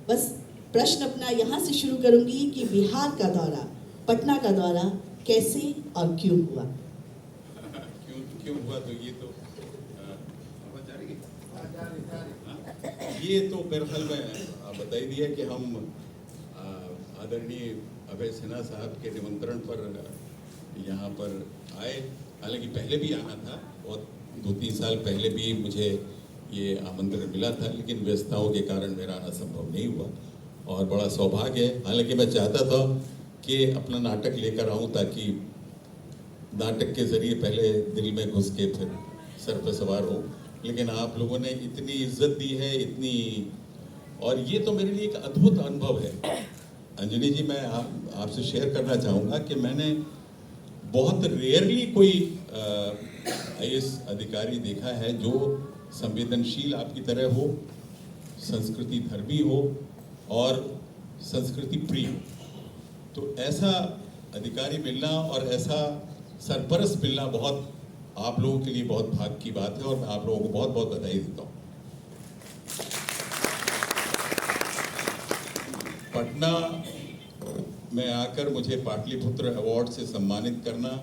बस प्रश्न अपना यहाँ से शुरू करूंगी कि बिहार का दौरा, पटना का दौरा कैसे और क्यों हुआ? क्यों हुआ तो ये तो ये तो मेरे ख्याल में बता ही दिया कि हम आदरणीय अभय सिन्हा साहब के निमंत्रण पर यहाँ पर आए। हालांकि पहले भी आना था, और 2-3 साल पहले भी मुझे ये आमंत्रण मिला था, लेकिन व्यस्तताओं के कारण मेरा आना संभव नहीं हुआ और बड़ा सौभाग्य है। हालांकि मैं चाहता था कि अपना नाटक लेकर आऊँ, ताकि नाटक के जरिए पहले दिल में घुस के फिर सर पर सवार हो, लेकिन आप लोगों ने इतनी इज्जत दी है, इतनी, और ये तो मेरे लिए एक अद्भुत अनुभव है। अंजलि जी, मैं आपसे शेयर करना चाहूँगा कि मैंने बहुत रेयरली कोई IAS अधिकारी देखा है जो संवेदनशील आपकी तरह हो, संस्कृति धर्मी हो और संस्कृति प्रिय हो। तो ऐसा अधिकारी मिलना और ऐसा सरपरस्त मिलना बहुत, आप लोगों के लिए बहुत भाग्य की बात है, और मैं आप लोगों को बहुत बहुत बधाई देता हूँ। पटना में आकर मुझे पाटलिपुत्र अवार्ड से सम्मानित करना,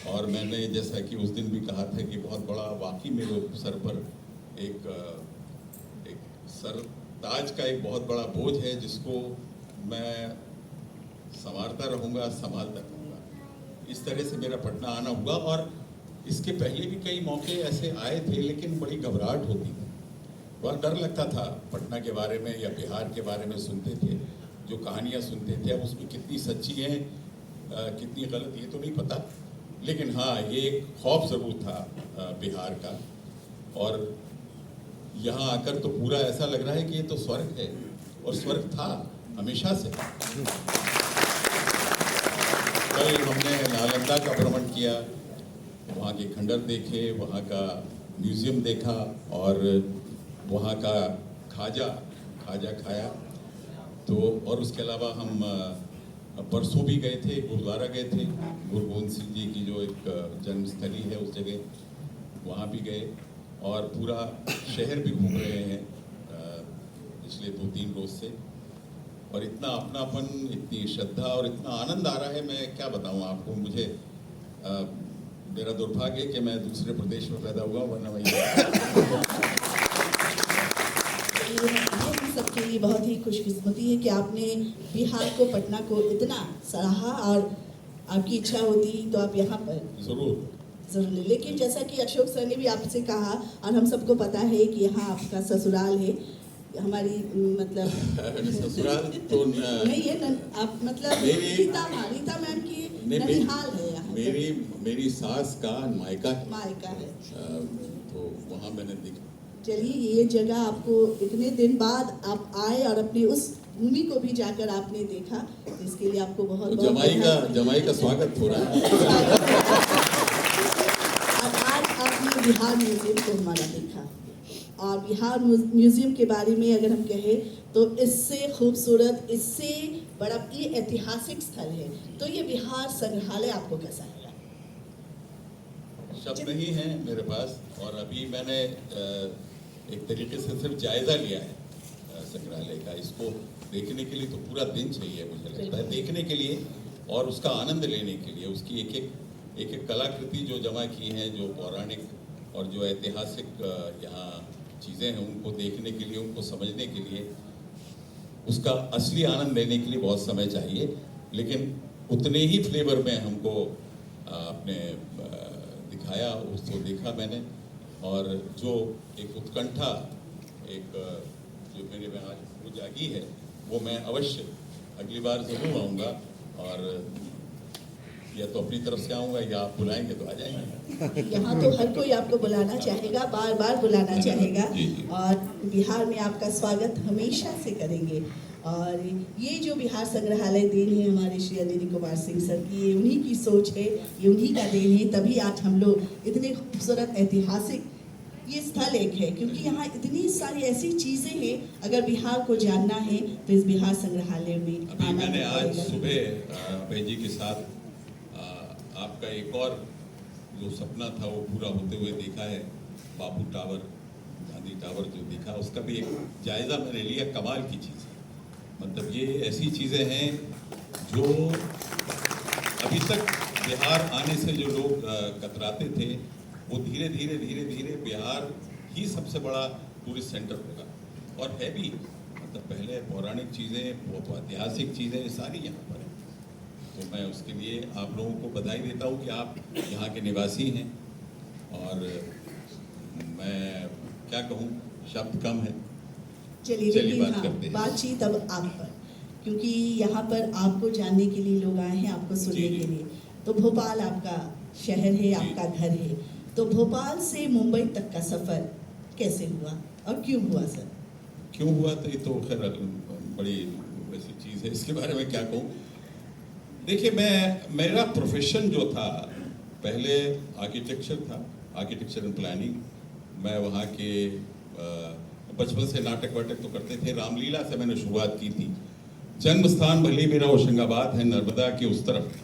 और मैंने जैसा कि उस दिन भी कहा था कि बहुत बड़ा, वाकई मेरे सर पर एक सर ताज का एक बहुत बड़ा बोझ है, जिसको मैं संवारता रहूँगा, संभालता रहूँगा। इस तरह से मेरा पटना आना हुआ, और इसके पहले भी कई मौके ऐसे आए थे, लेकिन बड़ी घबराहट होती थी, बहुत डर लगता था पटना के बारे में या बिहार के बारे में सुनते थे, जो कहानियाँ सुनते थे। अब उसमें कितनी सच्ची हैं, कितनी गलत, ये तो नहीं पता, लेकिन हाँ, ये एक खौफ ज़रूर था बिहार का। और यहाँ आकर तो पूरा ऐसा लग रहा है कि ये तो स्वर्ग है, और स्वर्ग था हमेशा से। कल हमने नालंदा का भ्रमण किया, वहाँ के खंडर देखे, वहाँ का म्यूज़ियम देखा, और वहाँ का खाजा खाया। तो और उसके अलावा हम परसों भी गए थे, गुरुद्वारा गए थे, गुरु गोविंद सिंह जी की जो एक जन्मस्थली है उस जगह, वहाँ भी गए, और पूरा शहर भी घूम रहे हैं पिछले 2-3 रोज से। और इतना अपनापन, इतनी श्रद्धा और इतना आनंद आ रहा है, मैं क्या बताऊँ आपको। मुझे मेरा दुर्भाग्य है कि मैं दूसरे प्रदेश में पैदा हुआ, वरना वही सबके लिए बहुत ही खुशकिस्मती है कि आपने बिहार को, पटना को इतना सराहा, और आपकी इच्छा होती तो आप यहाँ पर जरूर। लेकिन जैसा कि अशोक सर ने भी आपसे कहा, और हम सबको पता है कि यहाँ आपका ससुराल है, हमारी मतलब ससुराल तो नहीं है, आप मतलब रीता मैम की ननिहाल है यहाँ। मेरी सास का मायका है, तो वहाँ मैंने देखा। चलिए, ये जगह आपको इतने दिन बाद आप आए और अपनी उस भूमि को भी जाकर आपने देखा, तो इसके लिए आपको बहुत बहुत जमाई का स्वागत हो रहा है। और आज आपने बिहार म्यूजियम को हमारा देखा, और बिहार म्यूजियम के बारे में अगर हम कहें तो इससे खूबसूरत, इससे बड़ा ये ऐतिहासिक स्थल है, तो ये बिहार संग्रहालय आपको कैसा लगा? शब्द नहीं है मेरे पास, और अभी मैंने एक तरीके से सिर्फ जायजा लिया है संग्रहालय का। इसको देखने के लिए तो पूरा दिन चाहिए, मुझे लगता है, देखने के लिए और उसका आनंद लेने के लिए। उसकी एक कलाकृति जो जमा की हैं, जो पौराणिक और जो ऐतिहासिक यहाँ चीज़ें हैं, उनको देखने के लिए, उनको समझने के लिए, उसका असली आनंद लेने के लिए बहुत समय चाहिए। लेकिन उतने ही फ्लेवर में हमको आपने दिखाया, उसको देखा मैंने, और जो एक उत्कंठा, एक जो मेरे में आज वो जागी है, वो मैं अवश्य अगली बार ज़रूर आऊँगा, और या तो अपनी तरफ से आऊँगा, या आप बुलाएंगे तो आ जाएंगे। यहाँ तो हर कोई आपको बुलाना चाहेगा, बार बार बुलाना चाहेगा, और बिहार में आपका स्वागत हमेशा से करेंगे। और ये जो बिहार संग्रहालय देन है हमारे श्री अदिति कुमार सिंह सर की, ये उन्हीं की सोच है, ये उन्हीं का देन है, तभी आज हम लोग इतने खूबसूरत ऐतिहासिक ये स्थल एक है, क्योंकि यहाँ इतनी सारी ऐसी चीज़ें हैं, अगर बिहार को जानना है तो इस बिहार संग्रहालय में अभी मैंने आज सुबह अभय जी के साथ आपका एक और जो सपना था वो पूरा होते हुए देखा है, बापू टावर, गांधी टावर जो देखा, उसका भी एक जायजा मैंने लिया। कमाल की चीज़ है, मतलब ये ऐसी चीज़ें हैं जो अभी तक बिहार आने से जो लोग कतराते थे, वो धीरे धीरे धीरे धीरे बिहार ही सबसे बड़ा टूरिस्ट सेंटर होगा, और है भी। मतलब पहले पौराणिक चीज़ें, वो ऐतिहासिक चीज़ें सारी यहाँ पर हैं। तो मैं उसके लिए आप लोगों को बधाई देता हूँ कि आप यहाँ के निवासी हैं, और मैं क्या कहूँ, शब्द कम है। चलिए चलिए लेकिन बात हाँ, करते हैं। बातचीत अब आप पर, क्योंकि यहाँ पर आपको जानने के लिए लोग आए हैं, आपको सुनने जी, जी। के लिए। तो भोपाल आपका शहर है, जी। आपका घर है, तो भोपाल से मुंबई तक का सफर कैसे हुआ और क्यों हुआ सर? क्यों हुआ तो ये तो खैर बड़ी वैसी चीज़ है, इसके बारे में क्या कहूँ। देखिए, मेरा प्रोफेशन जो था, पहले आर्किटेक्चर था, आर्किटेक्चर एंड प्लानिंग। मैं वहाँ के बचपन से नाटक वाटक तो करते थे। रामलीला से मैंने शुरुआत की थी। जन्म स्थान भले मेरा होशंगाबाद है, नर्मदा के उस तरफ।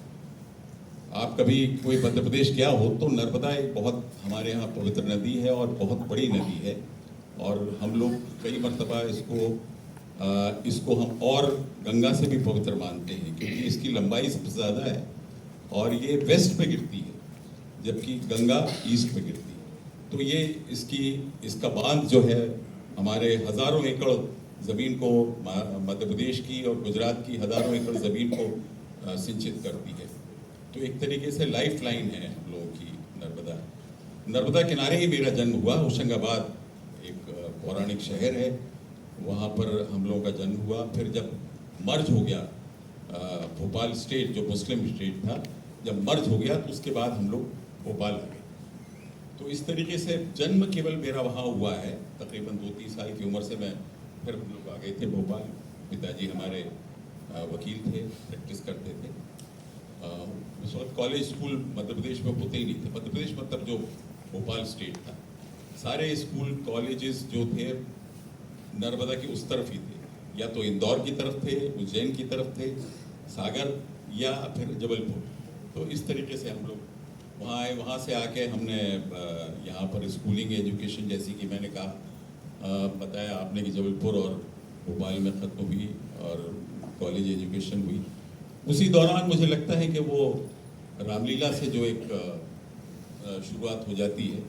आप कभी कोई मध्य प्रदेश गया हो तो नर्मदा एक बहुत हमारे यहाँ पवित्र नदी है, और बहुत बड़ी नदी है, और हम लोग कई मरतबा इसको हम और गंगा से भी पवित्र मानते हैं, क्योंकि इसकी लंबाई सबसे ज़्यादा है, और ये वेस्ट पे गिरती है, जबकि गंगा ईस्ट पे गिरती है। तो ये इसका बांध जो है, हमारे हज़ारों एकड़ ज़मीन को, मध्य प्रदेश की और गुजरात की हज़ारों एकड़ ज़मीन को सिंचित करती है। तो एक तरीके से लाइफ लाइन है हम लोगों की नर्मदा किनारे ही मेरा जन्म हुआ। होशंगाबाद एक पौराणिक शहर है, वहाँ पर हम लोगों का जन्म हुआ। फिर जब मर्ज हो गया, भोपाल स्टेट जो मुस्लिम स्टेट था, जब मर्ज हो गया तो उसके बाद हम लोग भोपाल आ गए। तो इस तरीके से जन्म केवल मेरा वहाँ हुआ है। तकरीबन 2-3 साल की उम्र से मैं फिर हम लोग आ गए थे भोपाल। पिताजी हमारे वकील थे, प्रैक्टिस करते थे। उस वक्त कॉलेज स्कूल मध्य प्रदेश में होते ही नहीं थे। मध्य प्रदेश मतलब जो भोपाल स्टेट था, सारे स्कूल कॉलेजेस जो थे नर्मदा की उस तरफ ही थे, या तो इंदौर की तरफ थे, उज्जैन की तरफ थे, सागर, या फिर जबलपुर। तो इस तरीके से हम लोग वहाँ आए। वहाँ से आके हमने यहाँ पर स्कूलिंग एजुकेशन, जैसी कि मैंने कहा, बताया आपने कि जबलपुर और भोपाल में ख़त्म हुई, और कॉलेज एजुकेशन हुई। उसी दौरान मुझे लगता है कि वो रामलीला से जो एक शुरुआत हो जाती है,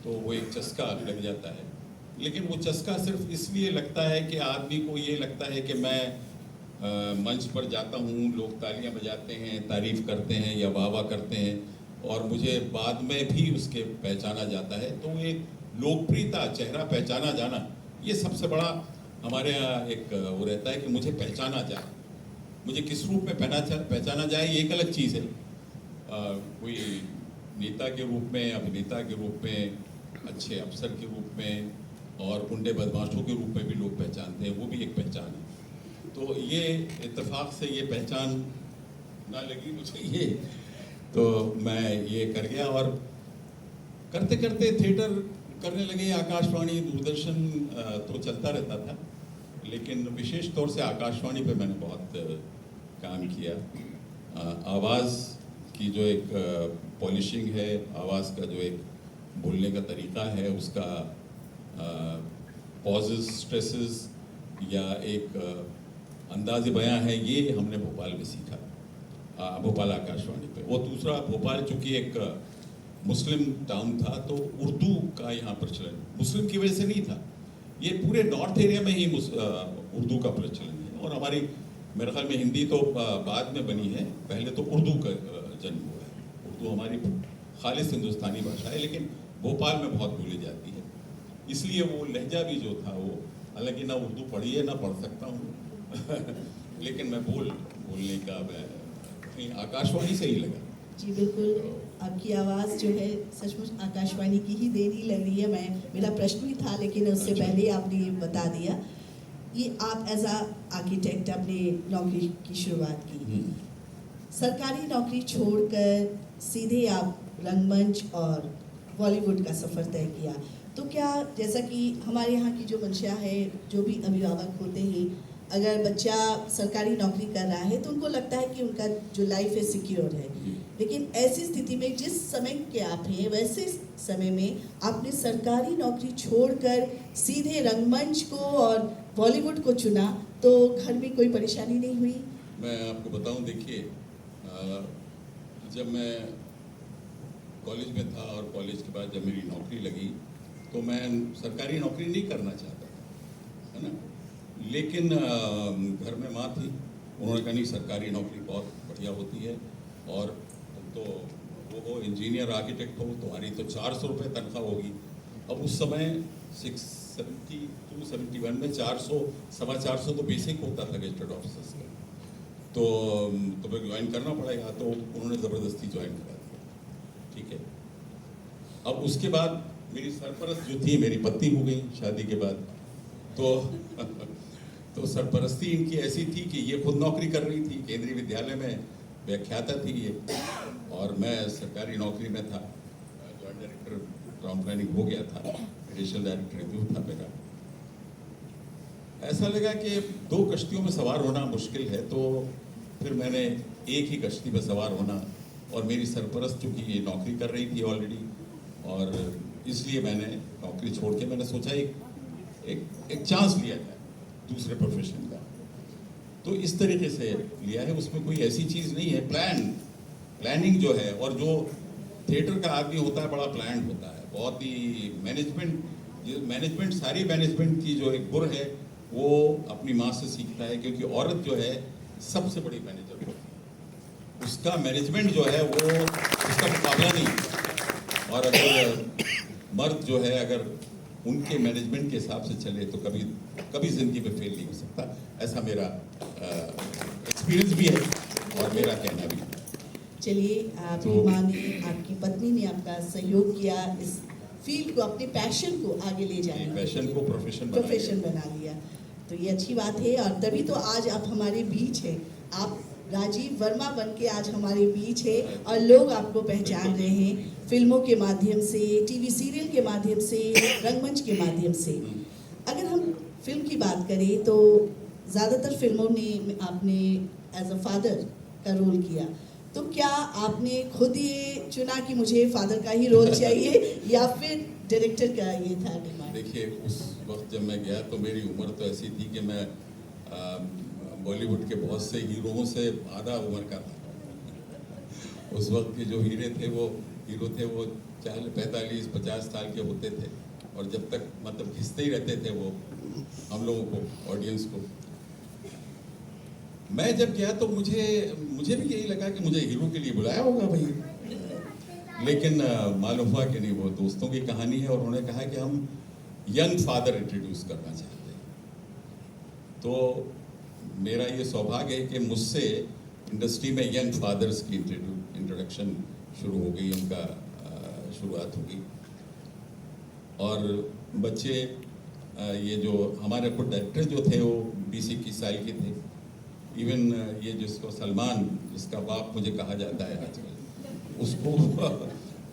तो वो एक चस्का लग जाता है। लेकिन वो चस्का सिर्फ इसलिए लगता है कि आदमी को ये लगता है कि मैं मंच पर जाता हूँ, लोग तालियां बजाते हैं, तारीफ करते हैं या वाह वाह करते हैं, और मुझे बाद में भी उसके पहचाना जाता है। तो एक लोकप्रियता, चेहरा पहचाना जाना, ये सबसे बड़ा हमारे यहाँ एक वो रहता है कि मुझे पहचाना जाए, मुझे किस रूप में पहचाना जाए। ये एक अलग चीज़ है। कोई नेता के रूप में, अभिनेता के रूप में, अच्छे अफसर के रूप में, और गुंडे बदमाशों के रूप में भी लोग पहचानते हैं, वो भी एक पहचान है। तो ये इत्तेफाक से ये पहचान ना लगी मुझे ये, तो मैं ये कर गया, और करते करते थिएटर करने लगे। आकाशवाणी, दूरदर्शन तो चलता रहता था, लेकिन विशेष तौर से आकाशवाणी पे मैंने बहुत काम किया। आवाज़ की जो एक पॉलिशिंग है, आवाज़ का जो एक बोलने का तरीका है, उसका पॉजेस, स्ट्रेसेस, या एक अंदाज़ बयां है, ये हमने भोपाल में सीखा, भोपाल आकाशवाणी पे। वो दूसरा, भोपाल चूँकि एक मुस्लिम टाउन था, तो उर्दू का यहाँ प्रचलन मुस्लिम की वजह से नहीं था, ये पूरे नॉर्थ एरिया में ही उर्दू का प्रचलन है। और हमारी, मेरे ख्याल में हिंदी तो बाद में बनी है, पहले तो उर्दू का जन्म हुआ है। उर्दू हमारी खालिस हिंदुस्तानी भाषा है, लेकिन भोपाल में बहुत बोली जाती है, इसलिए वो लहजा भी जो था वो, हालांकि ना उर्दू पढ़ी है ना पढ़ सकता हूँ लेकिन मैं बोलने का कहीं आकाशवाणी से ही लगा। जी बिल्कुल, आपकी आवाज़ जो है सचमुच आकाशवाणी की ही देन ही लग रही है। मेरा प्रश्न भी था, लेकिन उससे अच्छा। पहले आपने ये बता दिया। ये आप एज आ आर्किटेक्ट अपने नौकरी की शुरुआत की, सरकारी नौकरी छोड़कर सीधे आप रंगमंच और बॉलीवुड का सफ़र तय किया। तो क्या, जैसा कि हमारे यहाँ की जो मंशा है, जो भी अभिभावक होते हैं, अगर बच्चा सरकारी नौकरी कर रहा है तो उनको लगता है कि उनका जो लाइफ है सिक्योर है, लेकिन ऐसी स्थिति में जिस समय के आप हैं, वैसे समय में आपने सरकारी नौकरी छोड़कर सीधे रंगमंच को और बॉलीवुड को चुना, तो घर में कोई परेशानी नहीं हुई? मैं आपको बताऊं, देखिए, जब मैं कॉलेज में था और कॉलेज के बाद जब मेरी नौकरी लगी तो मैं सरकारी नौकरी नहीं करना चाहता था, है ना। लेकिन घर में माँ थी, उन्होंने कहा नहीं, सरकारी नौकरी बहुत बढ़िया होती है और तुम तो वो इंजीनियर आर्किटेक्ट हो, तुम्हारी तो 400 रुपये तनख्वाह होगी। अब उस समय 672-71 में 400, 450 तो बेसिक होता था गेस्टेड ऑफिसर्स का, तो तुम्हें ज्वाइन करना पड़ेगा। तो उन्होंने ज़बरदस्ती ज्वाइन करा दिया, ठीक है। अब उसके बाद मेरी सरपरस्त जो थी, मेरी पत्नी हो गई शादी के बाद, तो सरपरस्ती इनकी ऐसी थी कि ये खुद नौकरी कर रही थी, केंद्रीय विद्यालय में व्याख्याता थी ये, और मैं सरकारी नौकरी में था, जॉइंट डायरेक्टर टाउन प्लानिंग हो गया था, एडिशनल डायरेक्टर रिव्यू था मेरा। ऐसा लगा कि 2 कश्तियों में सवार होना मुश्किल है, तो फिर मैंने एक ही कश्ती में सवार होना, और मेरी सरपरस्त चूँकि ये नौकरी कर रही थी ऑलरेडी, और इसलिए मैंने नौकरी छोड़ के मैंने सोचा एक चांस लिया जाए दूसरे प्रोफेशन का। तो इस तरीके से लिया है, उसमें कोई ऐसी चीज़ नहीं है। प्लानिंग जो है, और जो थिएटर का आदमी होता है बड़ा प्लान होता है, बहुत ही मैनेजमेंट सारी मैनेजमेंट की जो एक गुर है वो अपनी माँ से सीखता है, क्योंकि औरत जो है सबसे बड़ी मैनेजर होती है, उसका मैनेजमेंट जो है वो उसका मुकाबला नहीं। और अगर मर्द जो है अगर उनके मैनेजमेंट के हिसाब से चले तो कभी ज़िंदगी में फेल नहीं हो सकता। ऐसा मेरा एक्सपीरियंस भी है और मेरा कहना भी है। चलिए, आपकी माँ ने, आपकी पत्नी ने आपका सहयोग किया इस फील्ड को, अपने पैशन को आगे ले जाने, पैशन को प्रोफेशन बना लिया, तो ये अच्छी बात है। और तभी तो आज आप हमारे बीच हैं, आप राजीव वर्मा बन के आज हमारे बीच है, और लोग आपको पहचान रहे हैं फिल्मों के माध्यम से, टीवी सीरियल के माध्यम से, रंगमंच के माध्यम से। अगर हम फिल्म की बात करें तो ज़्यादातर फिल्मों में आपने एज अ फादर का रोल किया, तो क्या आपने खुद ये चुना कि मुझे फादर का ही रोल चाहिए या फिर डायरेक्टर का ये था डिमांड? देखिए, उस वक्त जब मैं गया तो मेरी उम्र तो ऐसी थी कि मैं बॉलीवुड के बहुत से हीरोओं से आधा उम्र का था। उस वक्त के जो हीरो थे वो 45-50 साल के होते थे, और जब तक मतलब घिसते ही रहते थे वो हम लोगों को, ऑडियंस को। मैं जब गया तो मुझे भी यही लगा कि मुझे हीरो के लिए बुलाया होगा भाई, लेकिन मालूम हुआ कि नहीं, वो दोस्तों की कहानी है, और उन्होंने कहा कि हम यंग फादर इंट्रोड्यूस करना चाहते हैं। तो मेरा ये सौभाग्य है कि मुझसे इंडस्ट्री में यंग फादर्स की इंट्रोडक्शन शुरू हो गई, उनका शुरुआत होगी। और बच्चे ये जो हमारे खुद डायरेक्टर जो थे वो 20-21 साल के थे। इवन ये जिसको सलमान, जिसका बाप मुझे कहा जाता है आजकल, उसको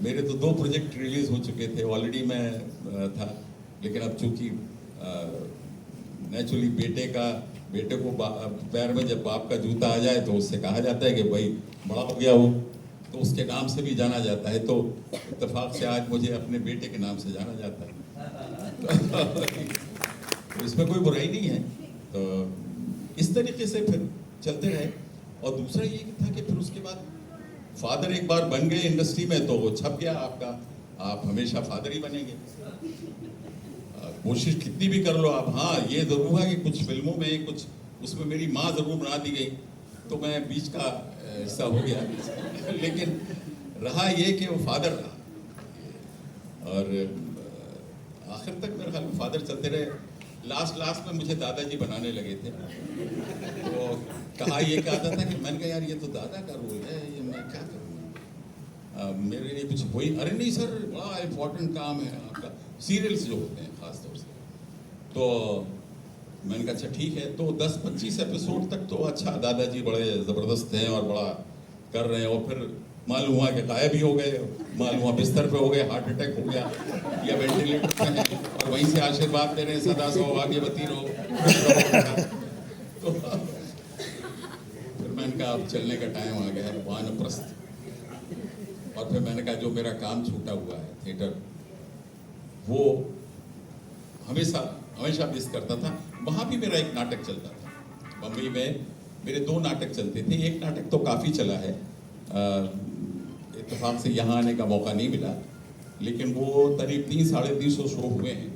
मेरे तो 2 प्रोजेक्ट रिलीज हो चुके थे ऑलरेडी, मैं था। लेकिन अब चूंकि नेचुरली बेटे को पैर में जब बाप का जूता आ जाए तो उससे कहा जाता है कि भाई बड़ा हो गया हो, तो उसके नाम से भी जाना जाता है। तो इत्तेफाक से आज मुझे अपने बेटे के नाम से जाना जाता है। तो इसमें कोई बुराई नहीं है। तो इस तरीके से फिर चलते रहे। और दूसरा ये था कि फिर उसके बाद फादर एक बार बन गए इंडस्ट्री में तो वो छप गया आपका, आप हमेशा फादर ही बनेंगे, कोशिश कितनी भी कर लो आप। हाँ, ये जरूर है कि कुछ फिल्मों में कुछ उसमें मेरी माँ जरूर बना दी गई, तो मैं बीच का हिस्सा हो गया। लेकिन रहा ये कि वो फादर रहा, और आखिर तक मेरे ख्याल में फादर चलते रहे। लास्ट में मुझे दादाजी बनाने लगे थे, तो कहा ये कहता था कि मैंने कहा यार ये तो दादा का रोल है, ये मैं क्या करूँगा, मेरे लिए कुछ वही। अरे नहीं सर, बड़ा इम्पोर्टेंट काम है आपका, सीरियल्स जो होते हैं ख़ास तौर से। तो मैंने कहा अच्छा ठीक है। तो 10-25 एपिसोड तक तो अच्छा, दादाजी बड़े ज़बरदस्त हैं और बड़ा कर रहे हैं, और फिर मालूम हुआ कि गायब ही हो गए, मालूम हुआ बिस्तर पे हो गए, हार्ट अटैक हो गया या वेंटिलेटर पे हैं, और वहीं से आशीर्वाद दे रहे हैं सदा सौभाग्यवती रहो। तो फिर मैंने कहा अब चलने का टाइम आ गया है, वानप्रस्थ। और फिर मैंने कहा जो मेरा काम छूटा हुआ है थिएटर, वो हमेशा मिस करता था। वहाँ भी मेरा एक नाटक चलता था। बम्बई में मेरे 2 नाटक चलते थे। एक नाटक तो काफ़ी चला है, इत्तेफाक से यहाँ आने का मौका नहीं मिला, लेकिन वो करीब 300-350 शो हुए हैं।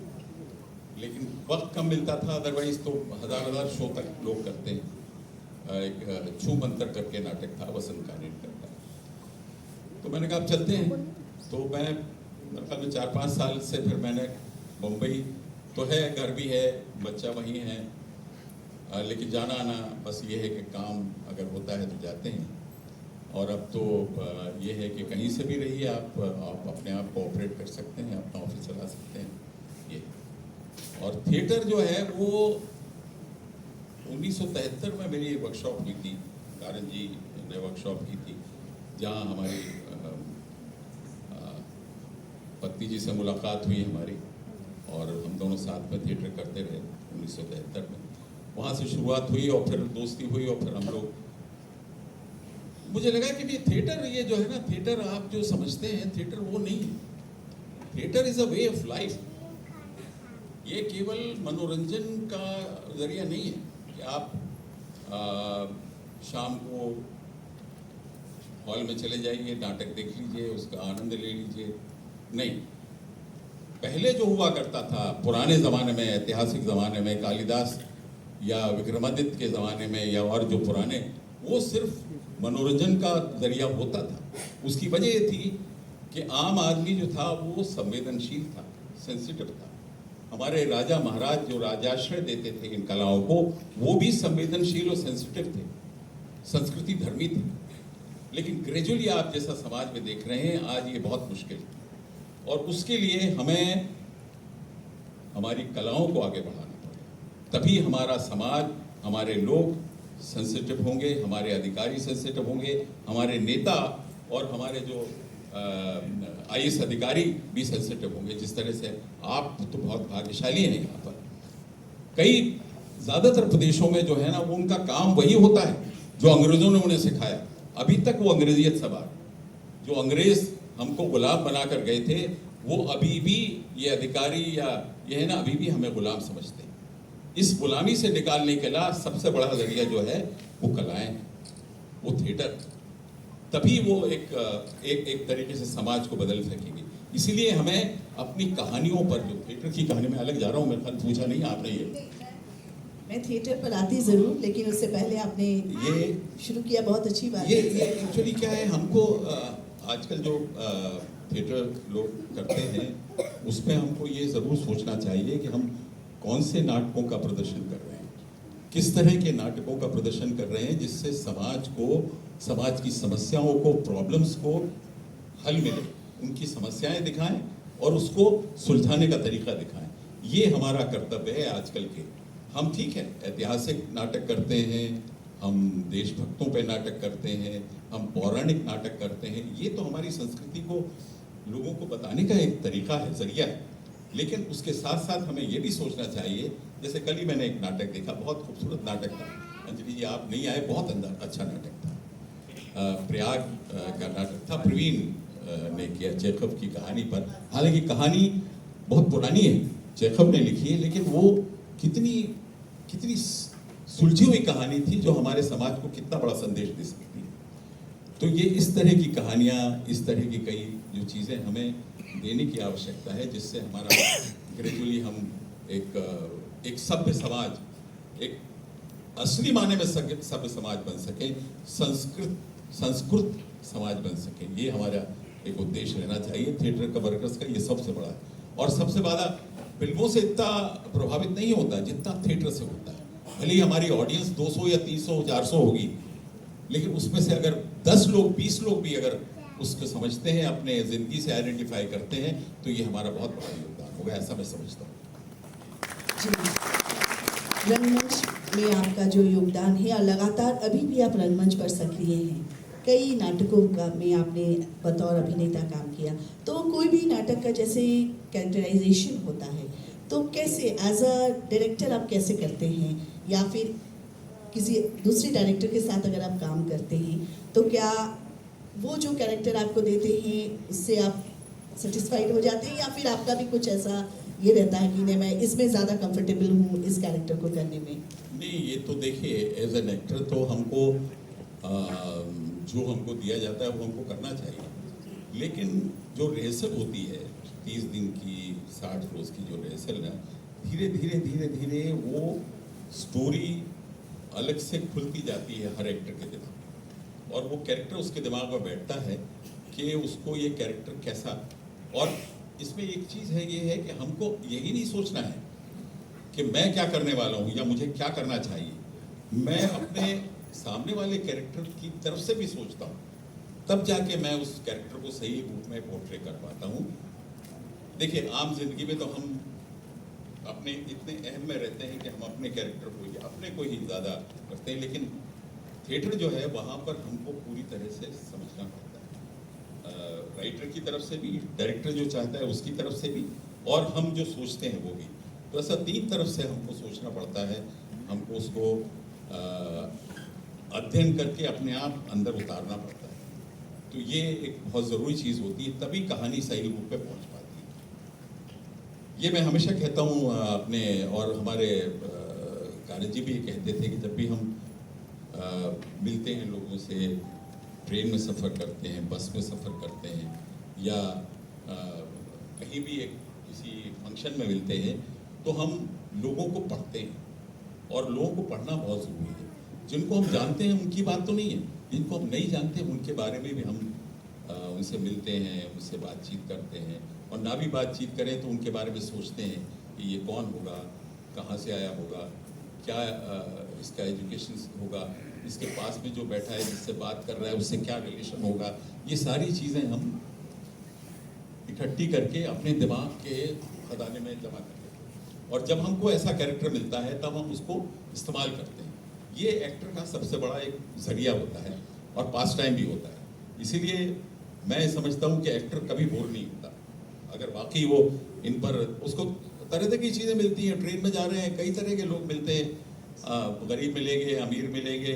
लेकिन वक्त कम मिलता था, अदरवाइज तो हज़ार शो तक लोग करते हैं। एक छू मंतर करके नाटक था, वसंत कानेटकर का। तो मैंने कहा अब चलते हैं। तो मैं मेरे ख्याल में 4-5 साल से फिर मैंने मुंबई तो है, घर भी है, बच्चा वहीं है, लेकिन जाना आना बस ये है कि काम अगर होता है तो जाते हैं। और अब तो ये है कि कहीं से भी रहिए आप अपने आप को ऑपरेट कर सकते हैं, अपना ऑफिस चला सकते हैं ये। और थिएटर जो है वो 1973 में मेरी वर्कशॉप हुई थी, कारण जी ने वर्कशॉप की थी, जहाँ हमारी पत्नी जी से मुलाकात हुई हमारी, और हम दोनों साथ में थिएटर करते रहे 1973 में। वहाँ से शुरुआत हुई और फिर दोस्ती हुई, और फिर हम लोग, मुझे लगा कि ये थिएटर, ये जो है ना, थिएटर आप जो समझते हैं थिएटर वो नहीं है। Theatre is a way of life. ये केवल मनोरंजन का जरिया नहीं है कि आप शाम को हॉल में चले जाइए, नाटक देख लीजिए, उसका आनंद ले लीजिए। नहीं, पहले जो हुआ करता था पुराने ज़माने में, ऐतिहासिक ज़माने में, कालिदास या विक्रमादित्य के ज़माने में, या और जो पुराने, वो सिर्फ मनोरंजन का जरिया होता था। उसकी वजह ये थी कि आम आदमी जो था वो संवेदनशील था, सेंसिटिव था। हमारे राजा महाराज जो राजाश्रय देते थे इन कलाओं को, वो भी संवेदनशील और सेंसिटिव थे, संस्कृति धर्मी थे। लेकिन ग्रेजुअली आप जैसा समाज में देख रहे हैं आज, ये बहुत मुश्किल है। और उसके लिए हमें हमारी कलाओं को आगे बढ़ाना पड़ेगा, तभी हमारा समाज, हमारे लोग सेंसिटिव होंगे, हमारे अधिकारी सेंसिटिव होंगे, हमारे नेता और हमारे जो IAS अधिकारी भी सेंसिटिव होंगे। जिस तरह से आप तो बहुत भाग्यशाली हैं, यहाँ पर कई ज़्यादातर प्रदेशों में जो है ना, वो उनका काम वही होता है जो अंग्रेज़ों ने उन्हें सिखाया। अभी तक वो अंग्रेजियत सवार, जो अंग्रेज़ हमको गुलाम बनाकर गए थे, वो अभी भी, ये अधिकारी या ये है ना, अभी भी हमें गुलाम समझते हैं। इस गुलामी से निकालने के लिए सबसे बड़ा जरिया जो है वो कलाएं, वो थिएटर, तभी वो एक तरीके से समाज को बदल सकेंगे। इसीलिए हमें अपनी कहानियों पर, जो थिएटर की कहानी में अलग जा रहा हूँ, मेरे ख्याल पूछा नहीं आपने ये। मैं थिएटर पर आती जरूर, लेकिन उससे पहले आपने ये शुरू किया, बहुत अच्छी बात ये है। एक्चुअली क्या है, हमको आजकल जो थिएटर लोग करते हैं उसमें हमको ये ज़रूर सोचना चाहिए कि हम कौन से नाटकों का प्रदर्शन कर रहे हैं, किस तरह के नाटकों का प्रदर्शन कर रहे हैं, जिससे समाज को, समाज की समस्याओं को, प्रॉब्लम्स को हल मिले, उनकी समस्याएं दिखाएं और उसको सुलझाने का तरीका दिखाएं। ये हमारा कर्तव्य है आजकल के। हम ठीक है ऐतिहासिक नाटक करते हैं, हम देशभक्तों पे नाटक करते हैं, हम पौराणिक नाटक करते हैं, ये तो हमारी संस्कृति को लोगों को बताने का एक तरीका है, जरिया है। लेकिन उसके साथ साथ हमें ये भी सोचना चाहिए, जैसे कल ही मैंने एक नाटक देखा, बहुत खूबसूरत नाटक था। अंजलि जी आप नहीं आए, बहुत अच्छा नाटक था, प्रयाग का नाटक था, प्रवीण ने किया, चेखव की कहानी पर। हालांकि कहानी बहुत पुरानी है, चेखव ने लिखी है, लेकिन वो कितनी सुलझी हुई कहानी थी, जो हमारे समाज को कितना बड़ा संदेश दे सकती है। तो ये इस तरह की कहानियाँ, इस तरह की कई जो चीज़ें हमें देने की आवश्यकता है, जिससे हमारा ग्रेजुअली हम एक सभ्य समाज, एक असली माने में सभ्य समाज बन सके, संस्कृत समाज बन सके। ये हमारा एक उद्देश्य रहना चाहिए थिएटर का, वर्कर्स का, ये सबसे बड़ा है। और सबसे ज़्यादा फिल्मों से इतना प्रभावित नहीं होता जितना थिएटर से होता है। भले ही हमारी ऑडियंस 200 या 300 400 होगी, लेकिन उसमें से अगर 10 लोग 20 लोग भी अगर उसको समझते हैं, अपने ज़िंदगी से आइडेंटिफाई करते हैं, तो ये हमारा बहुत बड़ा योगदान होगा, ऐसा मैं समझता हूँ। रंगमंच में आपका जो योगदान है, और लगातार अभी भी आप रंगमंच पर सक्रिय हैं, कई नाटकों का में आपने बतौर अभिनेता काम किया। तो कोई भी नाटक का जैसे कैरेक्टराइजेशन होता है, तो कैसे एज अ डायरेक्टर आप कैसे करते हैं, या फिर किसी दूसरे डायरेक्टर के साथ अगर आप काम करते हैं, तो क्या वो जो कैरेक्टर आपको देते हैं उससे आप सेटिस्फाइड हो जाते हैं, या फिर आपका भी कुछ ऐसा ये रहता है कि नहीं मैं इसमें ज़्यादा कंफर्टेबल हूँ इस कैरेक्टर को करने में? नहीं, ये तो देखिए एज एन एक्टर तो हमको जो हमको दिया जाता है वो हमको करना चाहिए, लेकिन जो रिहर्सल होती है 30 दिन की 60 रोज़ की जो रिहर्सल है, धीरे धीरे धीरे धीरे वो स्टोरी अलग से खुलती जाती है हर एक्टर के दिमाग में, और वो कैरेक्टर उसके दिमाग में बैठता है कि उसको ये कैरेक्टर कैसा। और इसमें एक चीज़ है, ये है कि हमको यही नहीं सोचना है कि मैं क्या करने वाला हूँ या मुझे क्या करना चाहिए, मैं अपने सामने वाले कैरेक्टर की तरफ से भी सोचता हूँ, तब जाके मैं उस कैरेक्टर को सही रूप में पोर्ट्रे कर पाता हूँ। देखिए आम जिंदगी में तो हम अपने इतने अहम में रहते हैं कि हम अपने कैरेक्टर को या अपने को ही ज़्यादा करते हैं, लेकिन थिएटर जो है वहाँ पर हमको पूरी तरह से समझना पड़ता है, राइटर की तरफ से भी, डायरेक्टर जो चाहता है उसकी तरफ से भी, और हम जो सोचते हैं वो भी। तो ऐसा 3 तरफ से हमको सोचना पड़ता है, हमको उसको अध्ययन करके अपने आप अंदर उतारना पड़ता है। तो ये एक बहुत ज़रूरी चीज़ होती है, तभी कहानी सही रूप पे पहुंच पाती है। ये मैं हमेशा कहता हूँ अपने, और हमारे कारज जी भी ये कहते थे कि जब भी हम मिलते हैं लोगों से, ट्रेन में सफ़र करते हैं, बस में सफ़र करते हैं, या कहीं भी एक किसी फंक्शन में मिलते हैं, तो हम लोगों को पढ़ते हैं, और लोगों को पढ़ना बहुत ज़रूरी है। जिनको हम जानते हैं उनकी बात तो नहीं है, जिनको हम नहीं जानते उनके बारे में भी हम उनसे मिलते हैं, उनसे बातचीत करते हैं, और ना भी बातचीत करें तो उनके बारे में सोचते हैं कि ये कौन होगा, कहाँ से आया होगा, क्या इसका एजुकेशन होगा, इसके पास में जो बैठा है जिससे बात कर रहा है उससे क्या रिलेशन होगा। ये सारी चीज़ें हम इकट्ठी करके अपने दिमाग के खजाने में जमा करते हैं, और जब हमको ऐसा कैरेक्टर मिलता है तब हम उसको इस्तेमाल करते हैं। ये एक्टर का सबसे बड़ा एक जरिया होता है और पास टाइम भी होता है। इसीलिए मैं समझता हूँ कि एक्टर कभी बोर नहीं होता अगर वाकई वो इन पर उसको तरह तरह की चीज़ें मिलती हैं। ट्रेन में जा रहे हैं, कई तरह के लोग मिलते हैं, गरीब मिलेंगे, अमीर मिलेंगे,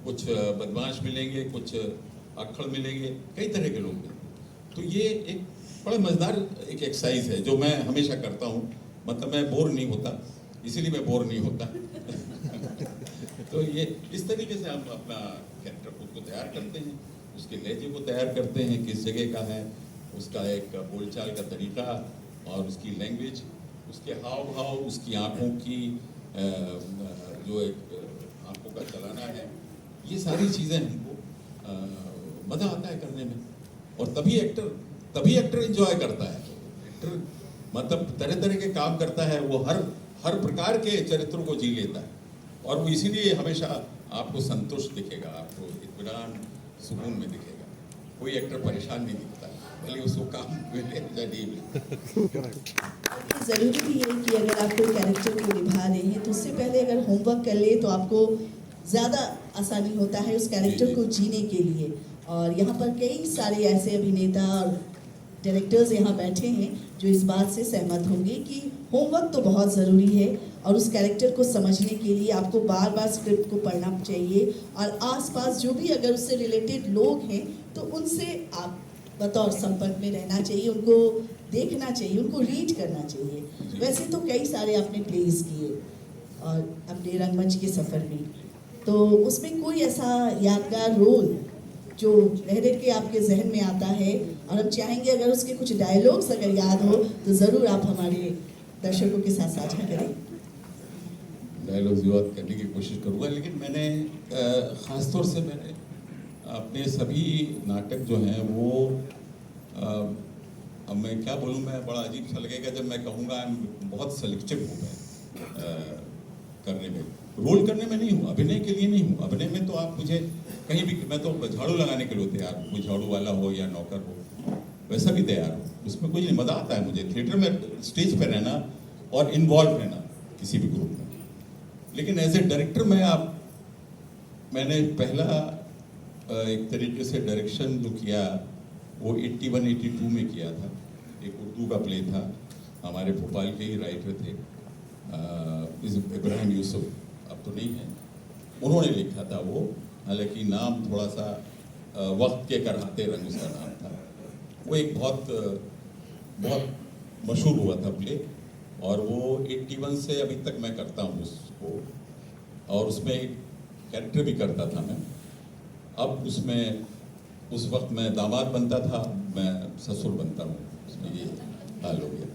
कुछ बदमाश मिलेंगे, कुछ अक्खड़ मिलेंगे, कई तरह के लोग मिलेंगे। तो ये एक बड़ा मज़ेदार एक एक्सरसाइज है जो मैं हमेशा करता हूँ, मतलब मैं बोर नहीं होता, इसीलिए मैं बोर नहीं होता। तो ये इस तरीके से हम अपना कैरेक्टर खुद को तैयार करते हैं, उसके लहजे को तैयार करते हैं, किस जगह का है, उसका एक बोलचाल का तरीका और उसकी लैंग्वेज, उसके हाव भाव, उसकी आँखों की जो एक आँखों का चलाना है, ये सारी चीज़ें हमको मज़ा आता है करने में। और तभी एक्टर एंजॉय करता है। एक्टर मतलब तरह तरह के काम करता है, वो हर प्रकार के चरित्रों को जी लेता है, और वो इसीलिए हमेशा आपको संतुष्ट दिखेगा, आपको इत्मीनान सुकून में दिखेगा। कोई एक्टर परेशान नहीं दिखता, भले उसको काम मिले या नहीं मिले। ज़रूरी भी है कि अगर आप कोई कैरेक्टर को निभा रहे हैं तो उससे पहले अगर होमवर्क कर ले तो आपको ज़्यादा आसानी होता है उस कैरेक्टर को जीने के लिए। और यहाँ पर कई सारे ऐसे अभिनेता और डायरेक्टर्स यहाँ बैठे हैं जो इस बात से सहमत होंगे कि होमवर्क तो बहुत ज़रूरी है, और उस कैरेक्टर को समझने के लिए आपको बार बार स्क्रिप्ट को पढ़ना चाहिए, और आसपास जो भी अगर उससे रिलेटेड लोग हैं तो उनसे आप बतौर संपर्क में रहना चाहिए, उनको देखना चाहिए, उनको रीड करना चाहिए। वैसे तो कई सारे आपने प्लेस किए और अपने रंगमंच के सफ़र में, तो उसमें कोई ऐसा यादगार रोल जो रह रह के आपके जहन में आता है, और हम चाहेंगे अगर उसके कुछ डायलॉग्स अगर याद हो तो ज़रूर आप हमारे दर्शकों के साथ साझा करें। डायलॉग्स याद करने की कोशिश करूँगा, लेकिन मैंने ख़ासतौर से मैंने अपने सभी नाटक जो हैं वो अब मैं क्या बोलूँ, मैं बड़ा अजीब सा लगेगा जब मैं कहूँगा बहुत सेलेक्टिव हूँ मैं करने में, रोल करने में नहीं हूँ, अभिनय के लिए नहीं हूँ। अभिनय में तो आप मुझे कहीं भी, मैं तो झाड़ू लगाने के लिए तैयार हूँ, कोई झाड़ू वाला हो या नौकर हो, वैसा भी तैयार हूँ, उसमें कोई मज़ा आता है मुझे थिएटर में स्टेज पर रहना और इन्वॉल्व रहना किसी भी ग्रुप में। लेकिन एज ए डायरेक्टर मैंने पहला एक तरीके से डायरेक्शन जो किया वो 81-82 में किया था। एक उर्दू का प्ले था, हमारे भोपाल के ही राइटर थे इब्राहिम यूसुफ, अब तो नहीं है, उन्होंने लिखा था वो, हालांकि नाम थोड़ा सा वक्त के कराहते रंग उसका नाम था। वो एक बहुत मशहूर हुआ था प्ले, और वो 81 से अभी तक मैं करता हूँ उसको, और उसमें एक कैरेक्टर भी करता था मैं। अब उसमें उस वक्त मैं दामाद बनता था, मैं ससुर बनता हूँ, उसमें ये हाल हो गया।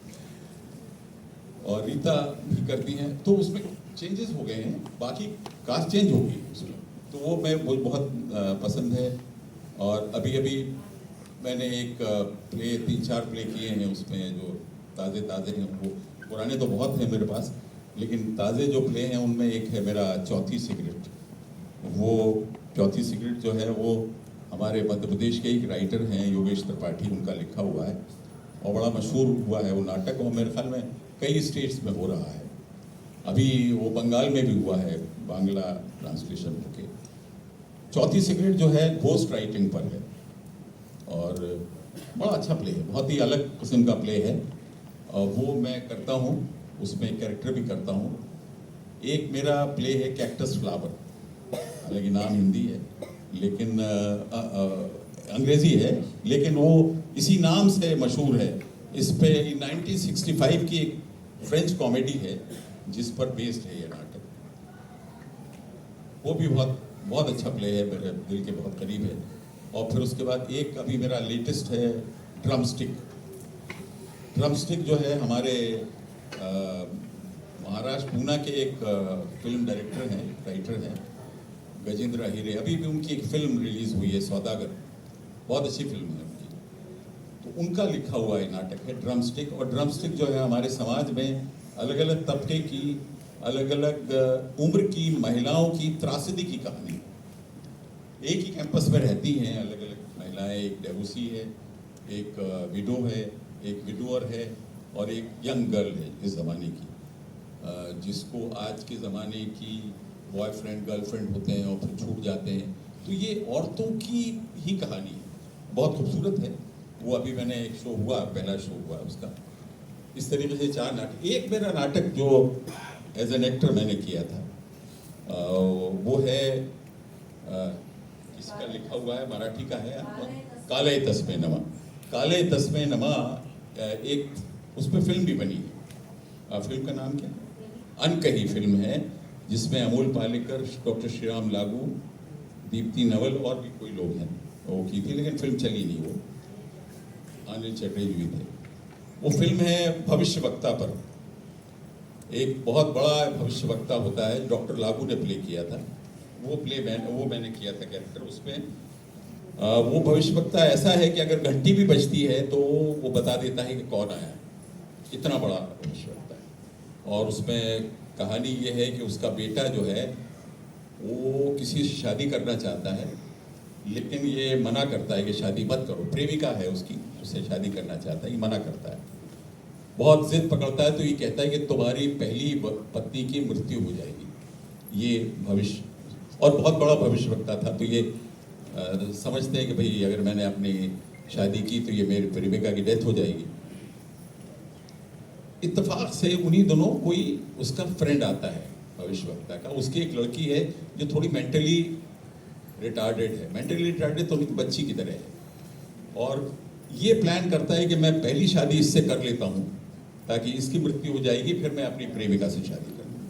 और रीता भी करती हैं, तो उसमें चेंजेस हो गए हैं, बाकी कास्ट चेंज हो गई उसमें, तो वो मुझे बहुत पसंद है। और अभी अभी मैंने एक प्ले 3-4 प्ले किए हैं उसमें, जो ताज़े हैं, वो पुराने तो बहुत हैं मेरे पास, लेकिन ताज़े जो प्ले हैं उनमें एक है मेरा चौथी सिगरेट। वो चौथी सिगरेट जो है वो हमारे मध्य प्रदेश के एक राइटर हैं योगेश त्रिपाठी, उनका लिखा हुआ है और बड़ा मशहूर हुआ है वो नाटक, और मेरे ख्याल में कई स्टेट्स में हो रहा है। अभी वो बंगाल में भी हुआ है, बांग्ला ट्रांसलेशन होके। चौथी सिगरेट जो है घोस्ट राइटिंग पर है और बड़ा अच्छा प्ले है, बहुत ही अलग किस्म का प्ले है, और वो मैं करता हूँ, उसमें कैरेक्टर भी करता हूँ। एक मेरा प्ले है कैक्टस फ्लावर, हालांकि नाम हिंदी है लेकिन अंग्रेजी है, लेकिन वो इसी नाम से मशहूर है। इस पे 1965 की एक फ्रेंच कॉमेडी है जिस पर बेस्ड है ये नाटक। वो भी बहुत बहुत अच्छा प्ले है, मेरे दिल के बहुत करीब है। और फिर उसके बाद एक अभी मेरा लेटेस्ट है ड्रमस्टिक। ड्रमस्टिक जो है हमारे महाराष्ट्र पूना के एक फिल्म डायरेक्टर हैं, राइटर हैं, गजेंद्र अहिरे। अभी भी उनकी एक फिल्म रिलीज हुई है सौदागर, बहुत अच्छी फिल्म है उनकी, तो उनका लिखा हुआ एक नाटक है ड्रमस्टिक। और ड्रमस्टिक जो है हमारे समाज में अलग अलग तबके की, अलग अलग उम्र की महिलाओं की त्रासदी की कहानी। एक ही कैंपस में रहती हैं अलग अलग महिलाएं, एक डेवोसी है, एक विडो है, एक विडोअर है, और एक यंग गर्ल है इस ज़माने की, जिसको आज के ज़माने की बॉयफ्रेंड गर्लफ्रेंड होते हैं और फिर छूट जाते हैं। तो ये औरतों की ही कहानी है, बहुत खूबसूरत है। वो अभी मैंने एक शो हुआ, पहला शो हुआ उसका। इस तरीके से 4 नाटक। एक मेरा नाटक जो एज एन एक्टर मैंने किया था वो है इसका लिखा हुआ है, मराठी का है, काले तस्मे नमा। काले तस्मे नमा एक उस पर फिल्म भी बनी है। फिल्म का नाम क्या? अनकही फिल्म है, जिसमें अमोल पालेकर, डॉक्टर श्रीराम लागू, दीप्ति नवल और भी कोई लोग हैं वो की थी, लेकिन फिल्म चली नहीं। वो अनिल चटर्जी भी थे। वो फिल्म है भविष्यवक्ता पर। एक बहुत बड़ा भविष्यवक्ता होता है, डॉक्टर लागू ने प्ले किया था वो मैंने किया था कैरेक्टर उसमें। वो भविष्यवक्ता ऐसा है कि अगर घंटी भी बजती है तो वो बता देता है कि कौन आया है, इतना बड़ा भविष्यवक्ता है। और उसमें कहानी ये है कि उसका बेटा जो है वो किसी से शादी करना चाहता है, लेकिन ये मना करता है कि शादी मत करो। प्रेमिका है उसकी, उससे शादी करना चाहता है, ये मना करता है। बहुत जिद पकड़ता है तो ये कहता है कि तुम्हारी पहली पत्नी की मृत्यु हो जाएगी। ये भविष्य, और बहुत बड़ा भविष्यवक्ता था, तो ये समझते हैं कि भाई अगर मैंने अपनी शादी की तो ये मेरी प्रेमिका की डेथ हो जाएगी। इत्तेफाक से उन्हीं दोनों कोई उसका फ्रेंड आता है भविष्यवक्ता का। उसकी एक लड़की है जो थोड़ी मेंटली रिटार्डेड है, मेंटली रिटार्डेड तो उनकी बच्ची की तरह है, और ये प्लान करता है कि मैं पहली शादी इससे कर लेता हूँ ताकि इसकी मृत्यु हो जाएगी, फिर मैं अपनी प्रेमिका से शादी करूँगा।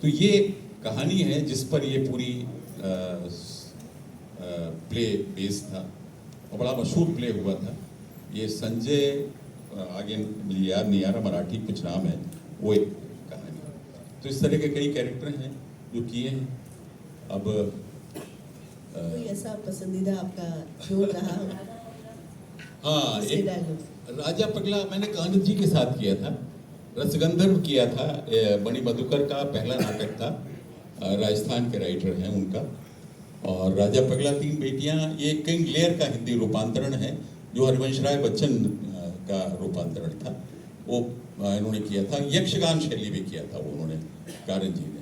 तो ये कहानी है जिस पर ये पूरी प्ले बेस था, और बड़ा मशहूर प्ले हुआ था। ये संजय आगे मुझे याद नहीं आ रहा, मराठी कुछ नाम है, वो एक कहानी है। तो इस तरह के कई कैरेक्टर हैं जो किए हैं। अब कोई ऐसा पसंदीदा आपका जो रहा हो? हाँ, उसके एक डायलॉग। राजा पगला मैंने कानत जी के साथ किया था, रसगंधर्व किया था, मणि मधुकर का पहला नाटक था, राजस्थान के राइटर हैं उनका। और राजा पगला 3 बेटियां, ये किंग लेयर का हिंदी रूपांतरण है जो हरिवंश राय बच्चन का रूपांतरण था, वो इन्होंने किया था। यक्षगान शैली भी किया था वो उन्होंने, कारन जी ने।